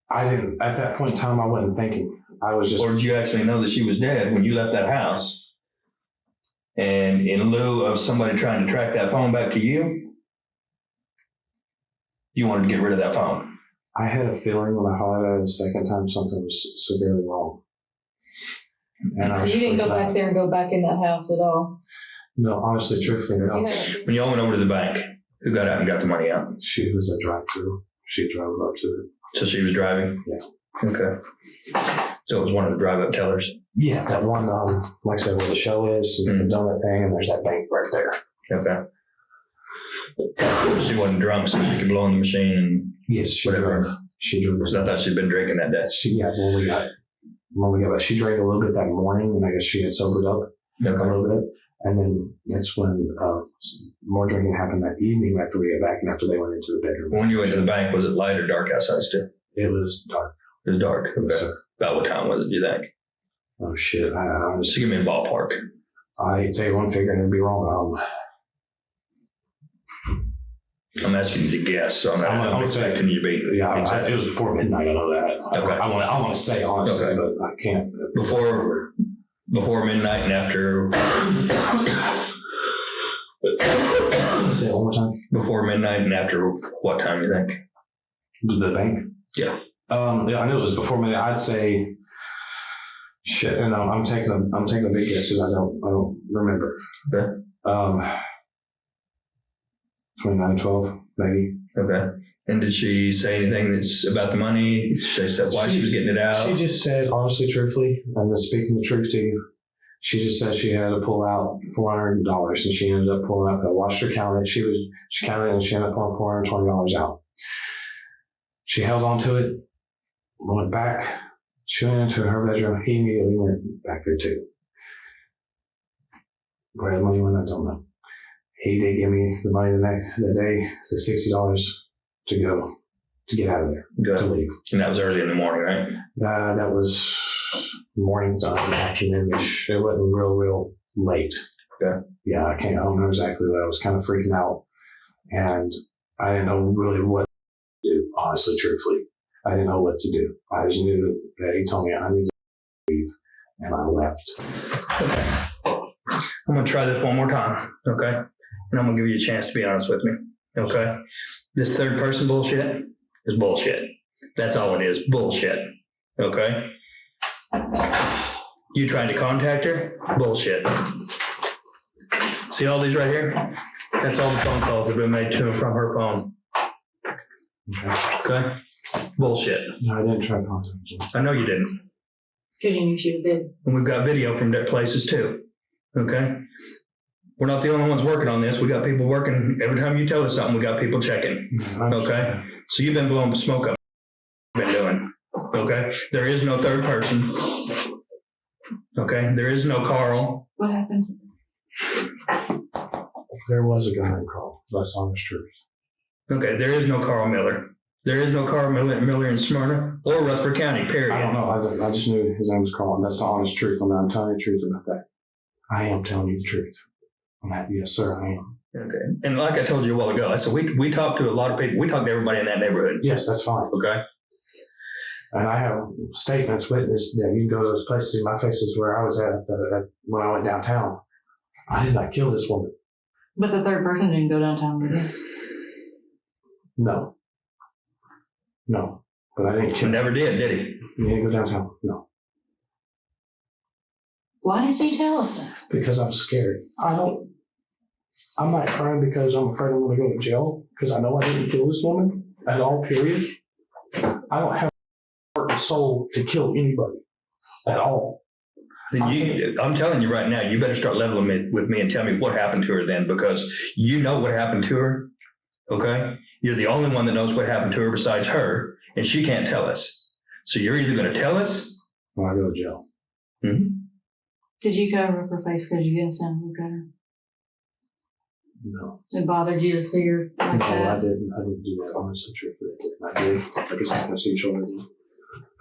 Speaker 3: I didn't. At that point in time, I wasn't thinking. I was just.
Speaker 4: Or did you actually know that she was dead when you left that house? And in lieu of somebody trying to track that phone back to you, you wanted to get rid of that phone.
Speaker 3: I had a feeling when I hollered at it the second time something was severely wrong. And I
Speaker 5: So
Speaker 3: was
Speaker 5: you didn't go
Speaker 3: freaking
Speaker 5: back
Speaker 3: out.
Speaker 5: there and go back in that house at all?
Speaker 3: No, honestly, truthfully,
Speaker 5: You
Speaker 3: no.
Speaker 5: haven't
Speaker 4: When y'all went over to the bank, who got out and got the money out?
Speaker 3: She was a drive-through. She drove up to it.
Speaker 4: So she was driving?
Speaker 3: Yeah.
Speaker 4: Okay. So it was one of the drive-up tellers?
Speaker 3: Yeah, that one, like I said, where the show is, you get the donut thing, and there's that bank right there.
Speaker 4: Okay. She wasn't drunk, so she could blow on the machine and
Speaker 3: Yes, she
Speaker 4: whatever.
Speaker 3: drove. She drove.
Speaker 4: Because I thought she'd been drinking that day.
Speaker 3: When we got when we got back, she drank a little bit that morning, and I guess she had sobered up a little bit. And then that's when more drinking happened that evening after we got back and after they went into the bedroom.
Speaker 4: When you went to the bank, was it light or dark outside still?
Speaker 3: It was dark.
Speaker 4: It was dark. Okay.
Speaker 3: Yes,
Speaker 4: About what time was it, do you think?
Speaker 3: Oh, shit.
Speaker 4: Just give me a ballpark.
Speaker 3: I tell you one figure and it'd be wrong.
Speaker 4: I'm asking you to guess, so I'm expecting you to be.
Speaker 3: Yeah, it was before midnight. I know that.
Speaker 4: Okay.
Speaker 3: I want to say honestly, but I can't.
Speaker 4: Before midnight and after.
Speaker 3: Say it one more time.
Speaker 4: Before midnight and after what time do you think?
Speaker 3: The bank?
Speaker 4: Yeah.
Speaker 3: Yeah, I knew it was before midnight. I'd say. Shit, and I'm taking a big guess because I don't remember.
Speaker 4: Okay.
Speaker 3: 29-12, maybe.
Speaker 4: Okay. And did she say anything that's about the money? She said why she was getting it out?
Speaker 3: She just said, honestly, truthfully, and speaking the truth to you, she just said she had to pull out $400, and she ended up pulling out. I watched her count it. She counted it, and she ended up pulling $420 out. She held on to it, went back. She went into her bedroom. He immediately went back there too. Where the money went, I don't know. He did give me the money the day, the $60 to go, to get out of there,
Speaker 4: Good.
Speaker 3: to leave.
Speaker 4: And that was early in the morning, right?
Speaker 3: That was morning time, afternoon-ish. It wasn't real late.
Speaker 4: Okay.
Speaker 3: Yeah, I don't remember exactly what. I was kind of freaking out, and I didn't know really what to do, honestly, truthfully. I didn't know what to do. I just knew that he told me I needed to leave, and I left.
Speaker 4: Okay. I'm going to try this one more time, okay? And I'm going to give you a chance to be honest with me, okay? This third person bullshit is bullshit. That's all it is, bullshit, okay? You tried to contact her? Bullshit. See all these right here? That's all the phone calls that have been made to and from her phone. Okay? Bullshit.
Speaker 3: No, I didn't try to contact him.
Speaker 4: I know you didn't.
Speaker 5: Because you knew she was dead.
Speaker 4: And we've got video from their places too. Okay? We're not the only ones working on this. We got people working. Every time you tell us something, we got people checking. Okay? So you've been blowing smoke up. Been doing. Okay? There is no third person. Okay? There is no Carl.
Speaker 5: What happened?
Speaker 3: There was a guy named Carl. That's honest truth.
Speaker 4: Okay? There is no Carl Miller. There is no Carl Miller in Smyrna or Rutherford County, period.
Speaker 3: I don't know. I just knew his name was Carl. And that's the honest truth. I'm telling you the truth about that. I am telling you the truth. I'm happy. Yes, sir, I am.
Speaker 4: Okay. And like I told you a while ago, I said we talked to a lot of people. We talked to everybody in that neighborhood.
Speaker 3: Yes, that's fine.
Speaker 4: Okay.
Speaker 3: And I have statements, witness that you can go to those places. See, my face is where I was at when I went downtown. I did not kill this woman.
Speaker 5: But the third person didn't go downtown with you. No. But I didn't kill.
Speaker 4: Never did he?
Speaker 3: He didn't go downtown. No.
Speaker 5: Why did you tell us that?
Speaker 3: Because I'm scared. I'm not crying because I'm afraid I'm going to go to jail because I know I didn't kill this woman at all, period. I don't have the heart and soul to kill anybody at all.
Speaker 4: Then I'm telling you right now, you better start leveling with me and tell me what happened to her then, because you know what happened to her. Okay? You're the only one that knows what happened to her besides her, and she can't tell us. So you're either going to tell us
Speaker 3: or I go to jail.
Speaker 4: Mm-hmm.
Speaker 5: Did you cover up her face because you didn't stand and look at her?
Speaker 3: No.
Speaker 5: It bothered you to see her like that?
Speaker 3: No, I didn't do that. Honestly, truthfully, I did. I guess I can see each other.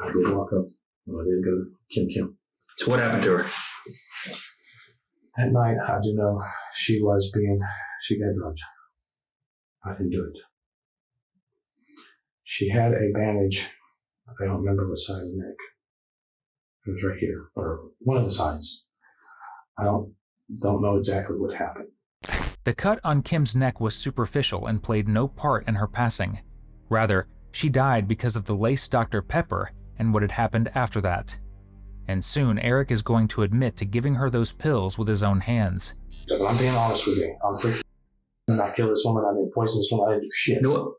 Speaker 3: I did walk up. I did go to Kim.
Speaker 4: So what happened to her?
Speaker 3: That night, I do know she got drugged. I didn't do it. She had a bandage. I don't remember what side of the neck. It was right here, or one of the sides. I don't know exactly what happened.
Speaker 1: The cut on Kim's neck was superficial and played no part in her passing. Rather, she died because of the laced Dr. Pepper and what had happened after that. And soon Eric is going to admit to giving her those pills with his own hands.
Speaker 3: But I'm being honest with you. I'm freaking. I killed this woman. I didn't poison this woman. I didn't do shit.
Speaker 4: You know what?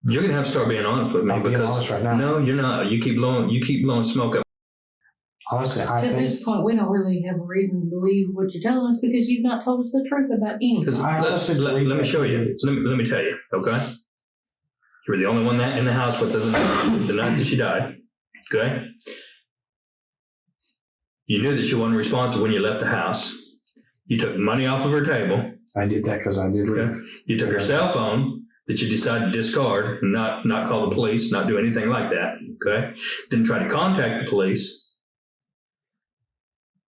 Speaker 4: You're gonna have to start being honest with me.
Speaker 3: I'm being honest right now.
Speaker 4: No, you're not. You keep blowing smoke up.
Speaker 3: Honestly, I
Speaker 5: To
Speaker 3: think.
Speaker 5: this point, we don't really have a reason to believe what you're telling us because you've not told us the truth about anything.
Speaker 4: Let me show you. Let me tell you. Okay. You were the only one that in the house with her the night that she died. Okay. You knew that she wasn't responsible when you left the house. You took money off of her table.
Speaker 3: I did that because I did leave.
Speaker 4: Okay. You took her cell phone that you decided to discard and not call the police, not do anything like that. Okay. Didn't try to contact the police.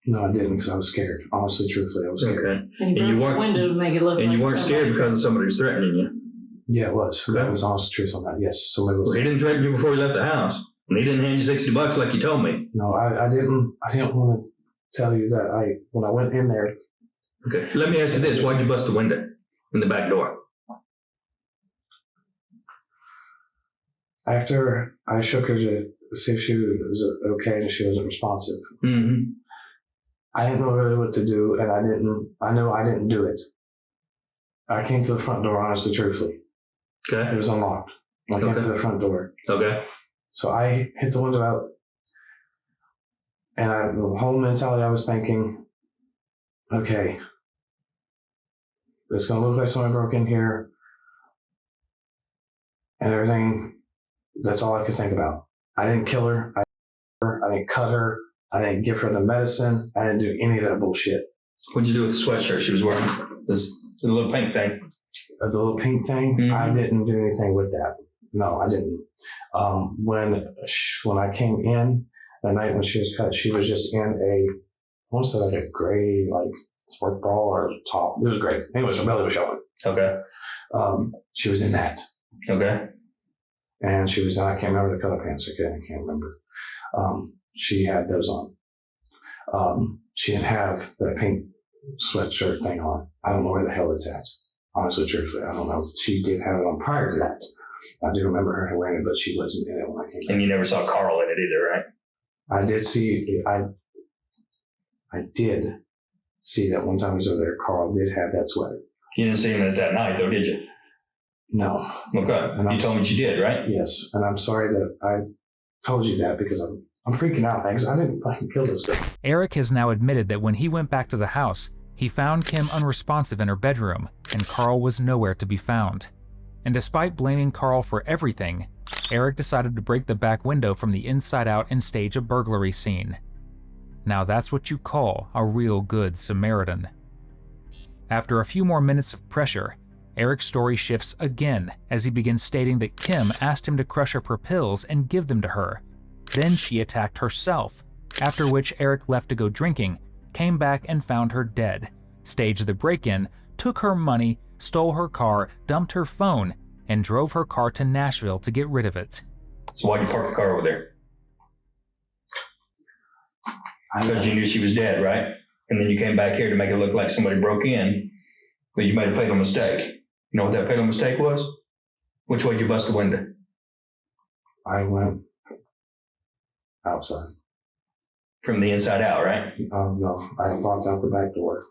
Speaker 3: No, I didn't because I was scared. Honestly, truthfully, I was scared.
Speaker 4: Okay.
Speaker 5: And you broke the window to make it look
Speaker 4: And
Speaker 5: like
Speaker 4: you weren't scared because somebody was threatening you.
Speaker 3: Yeah, it was.
Speaker 4: Okay.
Speaker 3: That was honest truth on that. Yes, somebody was.
Speaker 4: Well, he didn't threaten you before he left the house. And he didn't hand you $60 like you told me.
Speaker 3: No, I didn't. I didn't want to tell you that when I went in there.
Speaker 4: Okay. Let me ask you this. Why'd you bust the window in the back door?
Speaker 3: After I shook her to see if she was okay and she wasn't responsive.
Speaker 4: Mm-hmm.
Speaker 3: I didn't know really what to do, and I know I didn't do it. I came to the front door, honestly, truthfully.
Speaker 4: Okay.
Speaker 3: It was unlocked. I came to the front door.
Speaker 4: Okay.
Speaker 3: So I hit the window out, and the whole mentality I was thinking, okay, it's going to look like someone broke in here, and everything. That's all I could think about. I didn't kill her. I didn't cut her. I didn't give her the medicine. I didn't do any of that bullshit.
Speaker 4: What'd you do with the sweatshirt she was wearing? The little pink thing.
Speaker 3: The little pink thing,
Speaker 4: Mm-hmm.
Speaker 3: I didn't do anything with that. No, I didn't. When I came in the night when she was cut, she was just in I want to say like a gray, like sport bra or top. It was great. Anyways, her belly was showing.
Speaker 4: Okay.
Speaker 3: She was in that.
Speaker 4: Okay.
Speaker 3: And she was, I can't remember the color pants. I can't remember. She had those on. She didn't have that pink sweatshirt thing on. I don't know where the hell it's at. Honestly, truthfully, I don't know. She did have it on prior to that. I do remember her wearing it, but she wasn't in it when I came.
Speaker 4: And you never saw Carl in it either, right?
Speaker 3: I did see that one time I was over there. Carl did have that sweater.
Speaker 4: You didn't see him in it that night, though, did you?
Speaker 3: No.
Speaker 4: Okay. You told me you did, right?
Speaker 3: Yes, and I'm sorry that I told you that because I'm freaking out, man, because I didn't fucking kill this girl.
Speaker 1: Eric has now admitted that when he went back to the house, he found Kim unresponsive in her bedroom, and Carl was nowhere to be found. And despite blaming Carl for everything, Eric decided to break the back window from the inside out and stage a burglary scene. Now that's what you call a real good Samaritan. After a few more minutes of pressure, Eric's story shifts again as he begins stating that Kim asked him to crush up her pills and give them to her. Then she attacked herself, after which Eric left to go drinking, came back and found her dead, staged the break-in, took her money, stole her car, dumped her phone, and drove her car to Nashville to get rid of it.
Speaker 4: So why'd you park the car over there? Because you knew she was dead, right? And then you came back here to make it look like somebody broke in, but you made a fatal mistake. You know what that fatal mistake was? Which way did you bust the window?
Speaker 3: I went outside.
Speaker 4: From the inside out, right?
Speaker 3: No, I walked out the back door.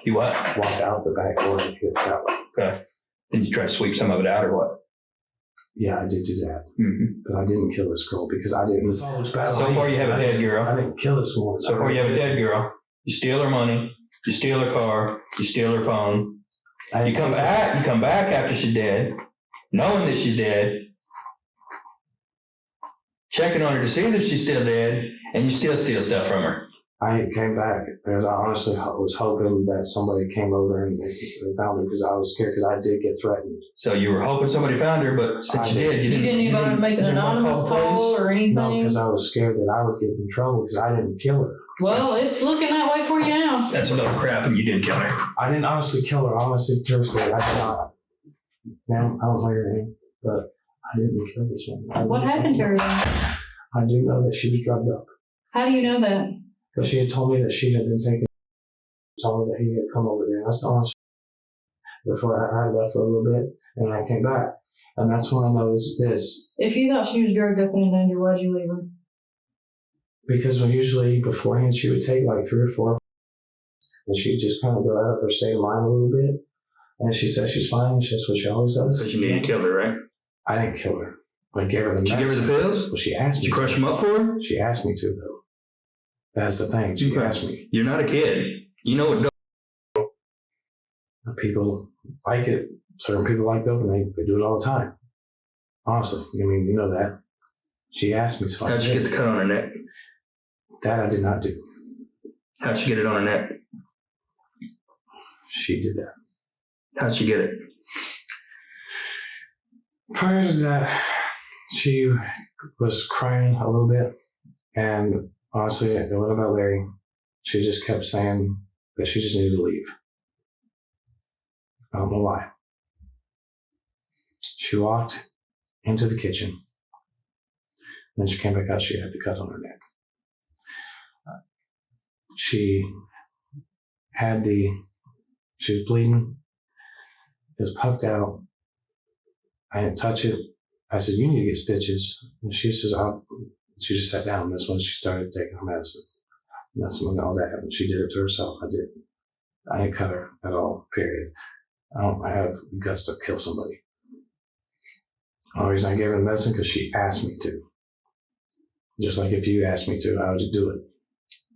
Speaker 4: You what?
Speaker 3: Walked out the back door and hit that way.
Speaker 4: Okay. Did you try to sweep some of it out or what?
Speaker 3: Yeah, I did do that.
Speaker 4: Mm-hmm.
Speaker 3: But I didn't kill this girl because I didn't.
Speaker 4: So far you have a dead girl.
Speaker 3: I didn't kill this woman.
Speaker 4: So far you have a dead girl. You steal her money. You steal her car. You steal her phone. You come back after she's dead, knowing that she's dead, checking on her to see that she's still dead, and you still steal stuff from her.
Speaker 3: I came back because I honestly was hoping that somebody came over and they found her because I was scared because I did get threatened.
Speaker 4: So you were hoping somebody found her, but since you did,
Speaker 5: you didn't even make an anonymous call or anything?
Speaker 3: No, because I was scared that I would get in trouble because I didn't kill her.
Speaker 5: Well, it's looking that way for you now.
Speaker 4: That's a little crap, and you did kill her.
Speaker 3: I didn't honestly kill her. Honestly, seriously, I did not. Ma'am, I don't know your name, but I didn't kill this woman.
Speaker 5: What happened to her then?
Speaker 3: I do know that she was drugged up.
Speaker 5: How do you know that?
Speaker 3: Because she had told me that she had been taken. Told me that he had come over there. That's the honest. Before I left for a little bit, and I came back, and that's when I noticed this.
Speaker 5: If you thought she was drugged up and in danger, why'd you leave her?
Speaker 3: Because usually beforehand she would take like 3 or 4, and she'd just kind of go out of her state of mind a little bit. And she says she's fine. That's what she always does.
Speaker 4: But you needed to kill her, right?
Speaker 3: I didn't kill her. I gave her the.
Speaker 4: Did you give her the pills?
Speaker 3: Well, she asked me.
Speaker 4: Did you crush them up for her?
Speaker 3: She asked me to, though. That's the thing. She asked me.
Speaker 4: You're not a kid. You know what?
Speaker 3: People like it. Certain people like dope, and they do it all the time. Honestly, I mean, you know that. She asked me. So
Speaker 4: how'd you get the cut on her neck?
Speaker 3: That I did not do.
Speaker 4: How'd she get it on her neck?
Speaker 3: She did that.
Speaker 4: How'd she get it?
Speaker 3: Prior to that, she was crying a little bit, and honestly, it wasn't about Larry. She just kept saying that she just needed to leave. I don't know why. She walked into the kitchen. Then she came back out. She had the cut on her neck. She was bleeding. It was puffed out. I didn't touch it. I said, "You need to get stitches." And she says, she just sat down. That's when she started taking her medicine. And that's when all that happened. She did it to herself. I didn't cut her at all, period. I have guts to kill somebody. The only reason I gave her the medicine because she asked me to. Just like if you asked me to, I would just do it.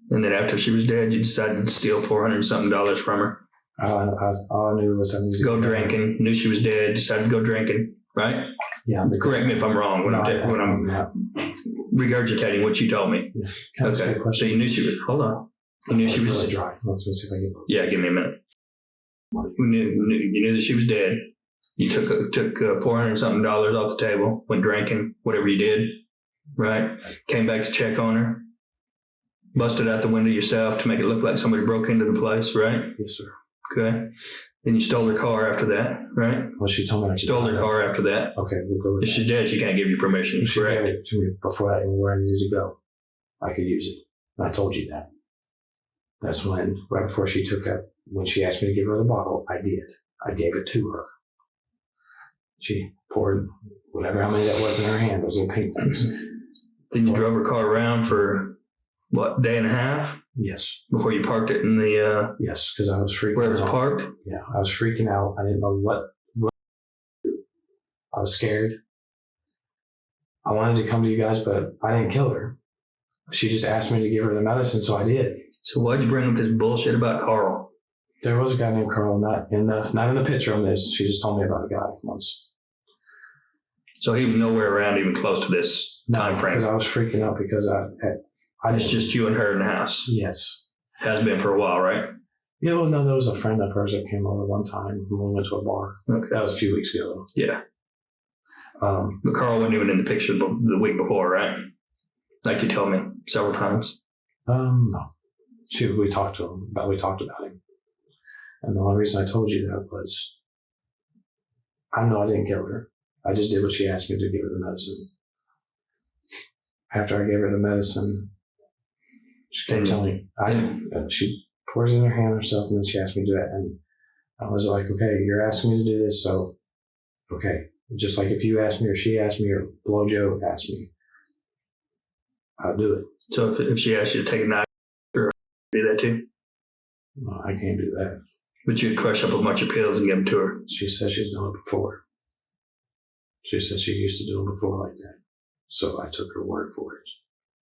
Speaker 4: And then after she was dead, you decided to steal $400-something from her.
Speaker 3: All I knew was I needed to
Speaker 4: go drinking. Knew she was dead. Decided to go drinking. Right?
Speaker 3: Yeah.
Speaker 4: Correct me if I'm wrong when I'm regurgitating what you told me.
Speaker 3: Yeah.
Speaker 4: Okay. So you knew she was. Hold on. You knew she was
Speaker 3: really dry. Let's see if I get.
Speaker 4: Yeah. Give me a minute. You knew that she was dead. You took $400-something off the table. Went drinking. Whatever you did. Right. Came back to check on her. Busted out the window yourself to make it look like somebody broke into the place. Right.
Speaker 3: Yes, sir.
Speaker 4: Okay. Then you stole her car after that, right?
Speaker 3: Well, she told me I
Speaker 4: stole her car after that.
Speaker 3: Okay, we'll go with
Speaker 4: if
Speaker 3: that.
Speaker 4: She's dead, she can't give you permission.
Speaker 3: She
Speaker 4: correct?
Speaker 3: gave it to me before that, and where I needed to go, I could use it. And I told you that. That's when, right before she took that, when she asked me to give her the bottle, I did. I gave it to her. She poured whatever, how many that was in her hand, those little pink things.
Speaker 4: Then you drove her car around for, what, day and a half?
Speaker 3: Yes.
Speaker 4: Before you parked it in the...
Speaker 3: Yes, because I was freaking out.
Speaker 4: Where it was parked?
Speaker 3: Yeah, I was freaking out. I didn't know what to do. I was scared. I wanted to come to you guys, but I didn't kill her. She just asked me to give her the medicine, so I did.
Speaker 4: So why'd you bring up this bullshit about Carl?
Speaker 3: There was a guy named Carl, not in the picture on this. She just told me about a guy once.
Speaker 4: So he was nowhere around even close to this time frame?
Speaker 3: Because I was freaking out because
Speaker 4: it's just you and her in the house?
Speaker 3: Yes.
Speaker 4: Has been for a while, right?
Speaker 3: Yeah, well, no, there was a friend of hers that came over one time when we went to a bar.
Speaker 4: Okay.
Speaker 3: That was a few weeks ago.
Speaker 4: Yeah. But Carl wasn't even in the picture the week before, right? Like you told me several times.
Speaker 3: No. We talked about him. And the only reason I told you that was, I know I didn't kill her. I just did what she asked me to give her the medicine. After I gave her the medicine, she kept telling me, she pours in her hand herself, and then she asked me to do it. And I was like, okay, you're asking me to do this, so, okay. Just like if you asked me or she asked me or Blowjo asked me, I'll do it.
Speaker 4: So if she asked you to take a knife, or do that too?
Speaker 3: No, I can't do that.
Speaker 4: But you'd crush up a bunch of pills and give them to her.
Speaker 3: She said she's done it before. She said she used to do them before like that. So I took her word for it,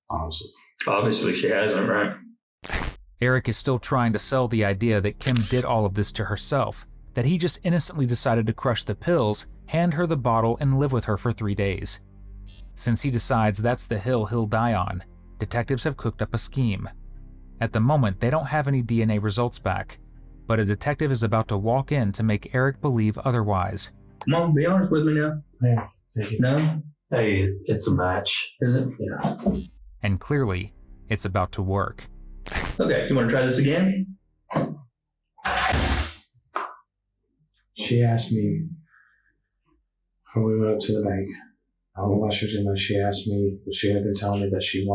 Speaker 3: honestly.
Speaker 4: Obviously she hasn't, right?
Speaker 1: Eric is still trying to sell the idea that Kim did all of this to herself, that he just innocently decided to crush the pills, hand her the bottle, and live with her for 3 days. Since he decides that's the hill he'll die on, detectives have cooked up a scheme. At the moment, they don't have any DNA results back, but a detective is about to walk in to make Eric believe otherwise.
Speaker 4: Come on, be honest with me now.
Speaker 3: Yeah, thank you.
Speaker 4: No?
Speaker 3: Hey, it's a match.
Speaker 4: Is it?
Speaker 3: Yeah.
Speaker 1: And clearly, it's about to work.
Speaker 4: Okay, you want to try this again?
Speaker 3: She asked me when we went up to the bank. I don't know why she was in there. She asked me, but she had been telling me that she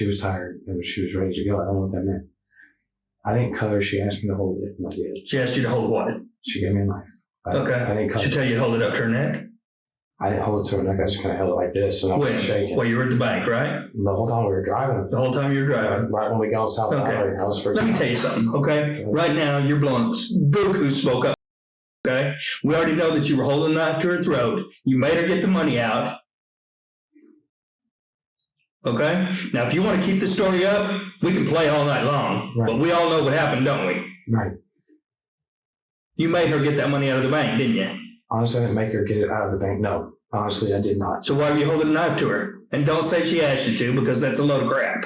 Speaker 3: was tired and she was ready to go. I don't know what that meant. I didn't cut her. She asked me to hold it, and I did.
Speaker 4: She asked you to hold what?
Speaker 3: She gave me a knife. I didn't cut
Speaker 4: She
Speaker 3: it.
Speaker 4: tell you to hold it up to her neck?
Speaker 3: I didn't hold it to her neck. I just kind of held it like this, and I was shaking.
Speaker 4: Well, you were at the bank, right?
Speaker 3: The whole time we were driving.
Speaker 4: The whole time you were driving?
Speaker 3: Right when we got on South Valley, I was freaking.
Speaker 4: Let me tell you something, okay? Right now, you're blowing buku smoke up, okay? We already know that you were holding a knife to her throat. You made her get the money out. Okay? Now, if you want to keep the story up, we can play all night long. Right. But we all know what happened, don't we?
Speaker 3: Right.
Speaker 4: You made her get that money out of the bank, didn't you?
Speaker 3: Honestly, I didn't make her get it out of the bank. No. Honestly, I did not.
Speaker 4: So why were you holding a knife to her? And don't say she asked you to, because that's a load of crap.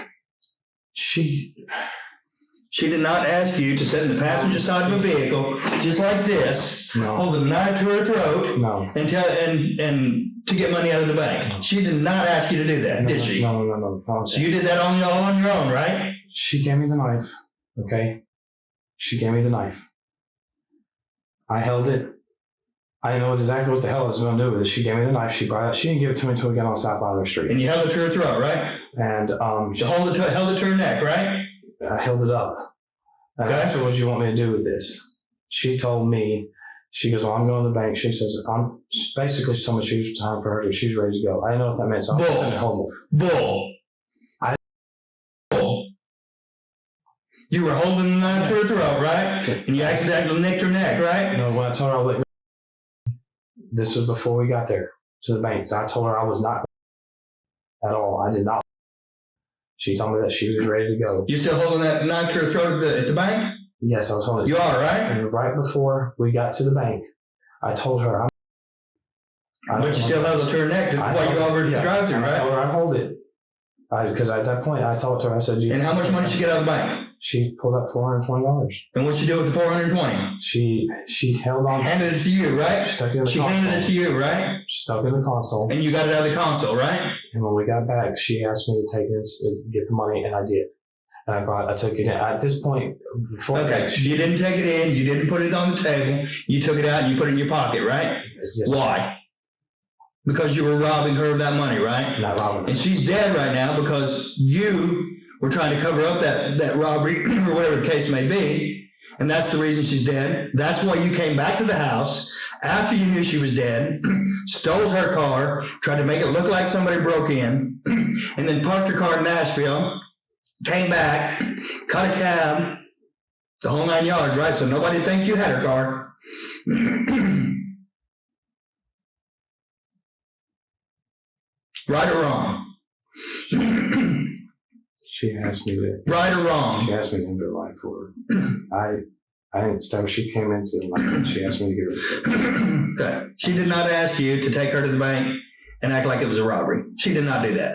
Speaker 4: She did not ask you to sit in the passenger side of a vehicle, just like this, hold a knife to her throat, and to get money out of the bank. She did not ask you to do that, did she?
Speaker 3: No.
Speaker 4: So you did that all on your own, right?
Speaker 3: She gave me the knife, okay? She gave me the knife. I held it. I didn't know exactly what the hell I was going to do with it. She gave me the knife. She brought it. She didn't give it to me until we got on South Valley Street.
Speaker 4: And you held it to her throat, right?
Speaker 3: And
Speaker 4: you held it to her neck, right?
Speaker 3: I held it up. And I asked her, what do you want me to do with this? She told me, she goes, well, I'm going to the bank. She says, basically she told me she was time for her. She's ready to go. I didn't know what that meant, so I was sitting holding it.
Speaker 4: Bull. You were holding the knife to her throat, right? And you accidentally nicked her neck, right?
Speaker 3: No, when I told her I wouldn't, this was before we got there to the bank. I told her I was not at all. I did not. She told me that she was ready to go.
Speaker 4: You still holding that knife to her throat at the bank?
Speaker 3: Yes, I was holding it.
Speaker 4: You are, right?
Speaker 3: And right before we got to the bank, I told her
Speaker 4: but you still held it to her neck while you over at the drive-thru, right?
Speaker 3: I told her I'd hold it. Because at that point, I told her, I said,
Speaker 4: and how much money did she get out of the bank?
Speaker 3: She pulled up $420.
Speaker 4: And what'd she do with the $420?
Speaker 3: She held on.
Speaker 4: Handed it to you, right? She handed it to you, right?
Speaker 3: Stuck in the console.
Speaker 4: And you got it out of the console, right?
Speaker 3: And when we got back, she asked me to take it, get the money, and I did. And I took it in. At this point, before
Speaker 4: you didn't take it in, you didn't put it on the table, you took it out and you put it in your pocket, right?
Speaker 3: Yes.
Speaker 4: Why? Because you were robbing her of that money, right?
Speaker 3: Not robbing her.
Speaker 4: And she's dead right now because you were trying to cover up that robbery or whatever the case may be. And that's the reason she's dead. That's why you came back to the house after you knew she was dead, stole her car, tried to make it look like somebody broke in, and then parked your car in Nashville, came back, caught a cab, the whole 9 yards, right? So nobody would think you had her car. Right or wrong?
Speaker 3: She asked me to.
Speaker 4: Right or wrong?
Speaker 3: She asked me to end her life for her. I didn't stop. She came into the life. She asked me to give her.
Speaker 4: Okay. She did not ask you to take her to the bank and act like it was a robbery. She did not do that.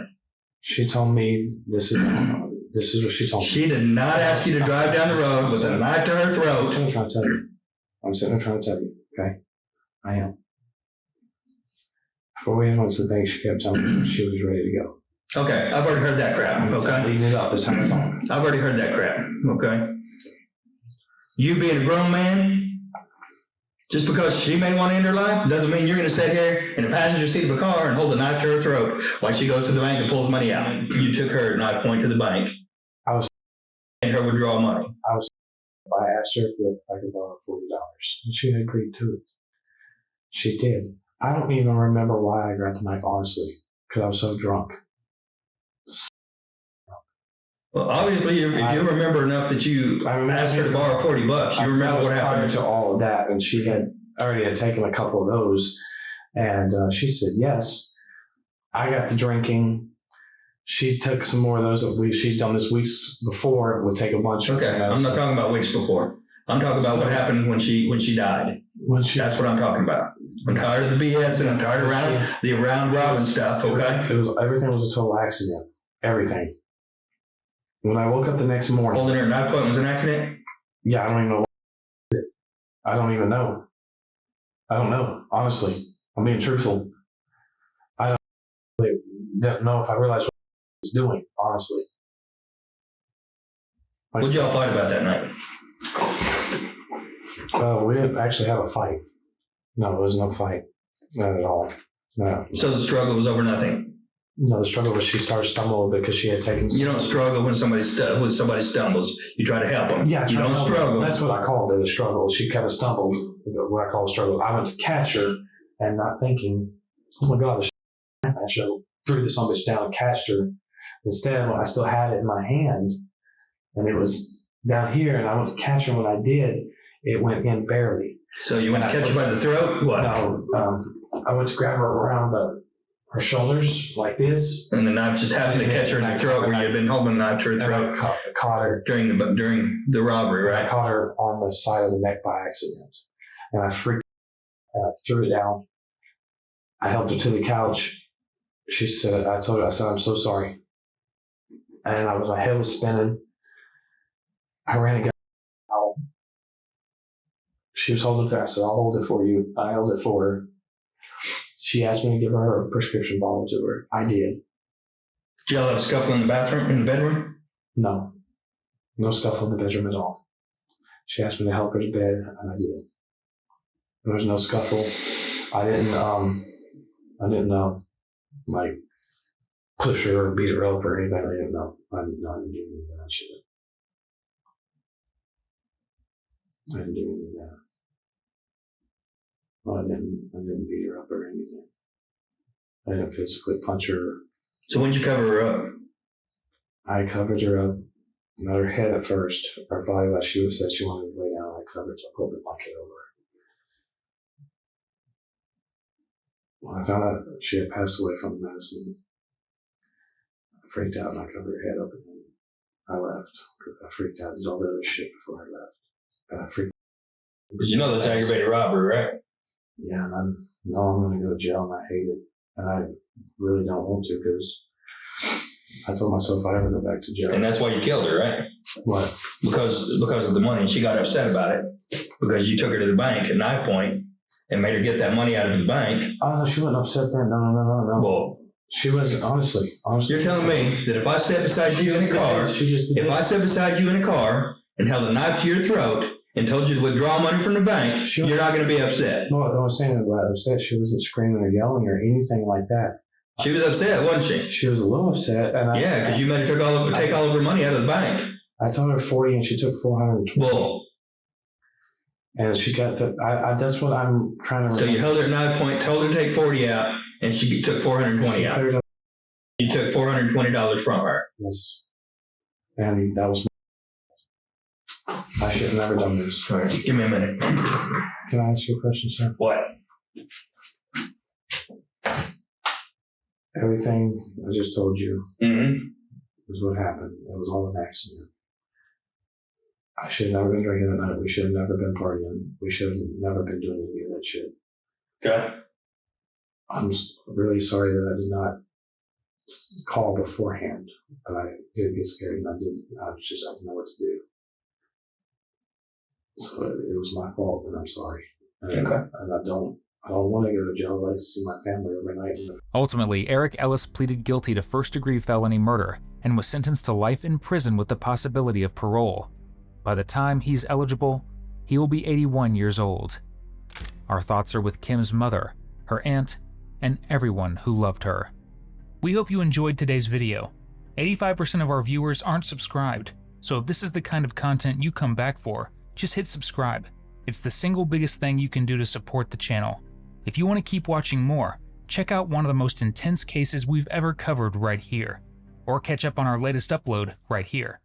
Speaker 3: She told me this is what she told me.
Speaker 4: She did not ask you to drive down the road with a knife to her throat.
Speaker 3: I'm trying to tell you. I'm sitting there trying to tell you. Okay, I am. Before we went to the bank, she kept telling me she was ready to go.
Speaker 4: Okay, I've already heard that crap. Okay,
Speaker 3: leading it up this time.
Speaker 4: I've already heard that crap. Okay, you being a grown man, just because she may want to end her life doesn't mean you're going to sit here in the passenger seat of a car and hold a knife to her throat while she goes to the bank and pulls money out. You took her at knife point to the bank.
Speaker 3: I was
Speaker 4: and her withdrawal money.
Speaker 3: I asked her if I could borrow $40, and she agreed to it. She did. I don't even remember why I grabbed the knife, honestly, because I was so drunk.
Speaker 4: Well, obviously, if you remember enough that you asked her to borrow $40, you remember what happened.
Speaker 3: Prior to all of that, and she had already taken a couple of those, and she said yes. I got the drinking. She took some more of those that she's done this weeks before. Would take a bunch.
Speaker 4: Okay, I'm not talking about weeks before. I'm talking about what happened when she died. That's what I'm talking about. I'm tired of the BS and I'm tired of the round robin stuff. Okay,
Speaker 3: everything was a total accident. Everything. When I woke up the next morning,
Speaker 4: holding her at knife point was an accident.
Speaker 3: Yeah, I don't even know. I don't even know. I don't know. Honestly, I'm being truthful. I don't know if I realized what I was doing. Honestly.
Speaker 4: What did y'all fight about that night?
Speaker 3: We didn't actually have a fight. No, there was no fight. Not at all. No.
Speaker 4: So the struggle was over nothing?
Speaker 3: No, the struggle was she started stumbling because she had taken.
Speaker 4: You don't struggle when somebody stumbles. You try to help them. Yeah, you don't struggle.
Speaker 3: That's what I called it, a struggle. She kind of stumbled, what I call a struggle. I went to catch her and not thinking, oh my God, I should have threw the son of a bitch down and catched her. Instead, I still had it in my hand and it was down here and I went to catch her. When I did, it went in barely.
Speaker 4: So you went to catch her by the throat? What?
Speaker 3: No, I went to grab her around her shoulders like this.
Speaker 4: And the knife just happened to catch her in the throat where you had been holding the knife to her throat.
Speaker 3: Caught her
Speaker 4: during the robbery, right?
Speaker 3: I caught her on the side of the neck by accident. And I freaked and I threw it down. I helped her to the couch. She said, I said, I'm so sorry.
Speaker 2: and my head was spinning. I ran and got out. She was holding it there. I said, I'll hold it for you. I held it for her. She asked me to give her a prescription bottle to her. I did.
Speaker 4: Did y'all have a scuffle in the bathroom, in the bedroom?
Speaker 2: No. No scuffle in the bedroom at all. She asked me to help her to bed, and I did. There was no scuffle. I didn't like push her or beat her up or anything. I didn't know. I didn't do any of that shit. I didn't do any of that. Well, I didn't beat her up or anything. I didn't physically punch her.
Speaker 4: So when did you cover her up?
Speaker 2: I covered her up, not her head at first. Her body, like she said she wanted to lay down. I covered her, I pulled the blanket over her. When I found out she had passed away from the medicine, I freaked out and I covered her head up and then I left. I freaked out, did all the other shit before I left. And I freaked out.
Speaker 4: Because you know that's aggravated robbery, right?
Speaker 2: Yeah, and I'm going to go to jail and I hate it. And I really don't want to because I told myself if I ever go back to jail.
Speaker 4: And that's why you killed her, right?
Speaker 2: What?
Speaker 4: Because of the money. And she got upset about it because you took her to the bank at knife point and made her get that money out of the bank.
Speaker 2: Oh, no, she wasn't upset then. No.
Speaker 4: Well,
Speaker 2: she wasn't, honestly.
Speaker 4: You're telling me that if I sat beside you in a car, and held a knife to your throat and told you to withdraw money from the bank, you're not going to be upset.
Speaker 2: No, I was saying about upset. She wasn't screaming or yelling or anything like that.
Speaker 4: She was upset, wasn't she?
Speaker 2: She was a little upset. And
Speaker 4: yeah, because you made her take all of her money out of the bank.
Speaker 2: I told her 40 and she took 420.
Speaker 4: Well,
Speaker 2: and she got the, that's what I'm trying to remember.
Speaker 4: So you held her at knife point, told her to take 40 out, and she took 420 out. You took $420 from her.
Speaker 2: Yes. And that was, I should have never done this.
Speaker 4: All right, give me a minute.
Speaker 2: Can I ask you a question, sir?
Speaker 4: What?
Speaker 2: Everything I just told you was what happened. It was all an accident. I should have never been drinking that night. We should have never been partying. We should have never been doing any of that shit.
Speaker 4: Okay.
Speaker 2: I'm really sorry that I did not call beforehand, but I did get scared and I didn't know what to do. So it was my fault and I'm sorry. And,
Speaker 4: okay.
Speaker 2: And I don't want to go to jail. I like to see my family every night.
Speaker 1: Ultimately, Eric Ellis pleaded guilty to first-degree felony murder and was sentenced to life in prison with the possibility of parole. By the time he's eligible, he will be 81 years old. Our thoughts are with Kim's mother, her aunt, and everyone who loved her. We hope you enjoyed today's video. 85% of our viewers aren't subscribed, so if this is the kind of content you come back for, just hit subscribe. It's the single biggest thing you can do to support the channel. If you want to keep watching more, check out one of the most intense cases we've ever covered right here, or catch up on our latest upload right here.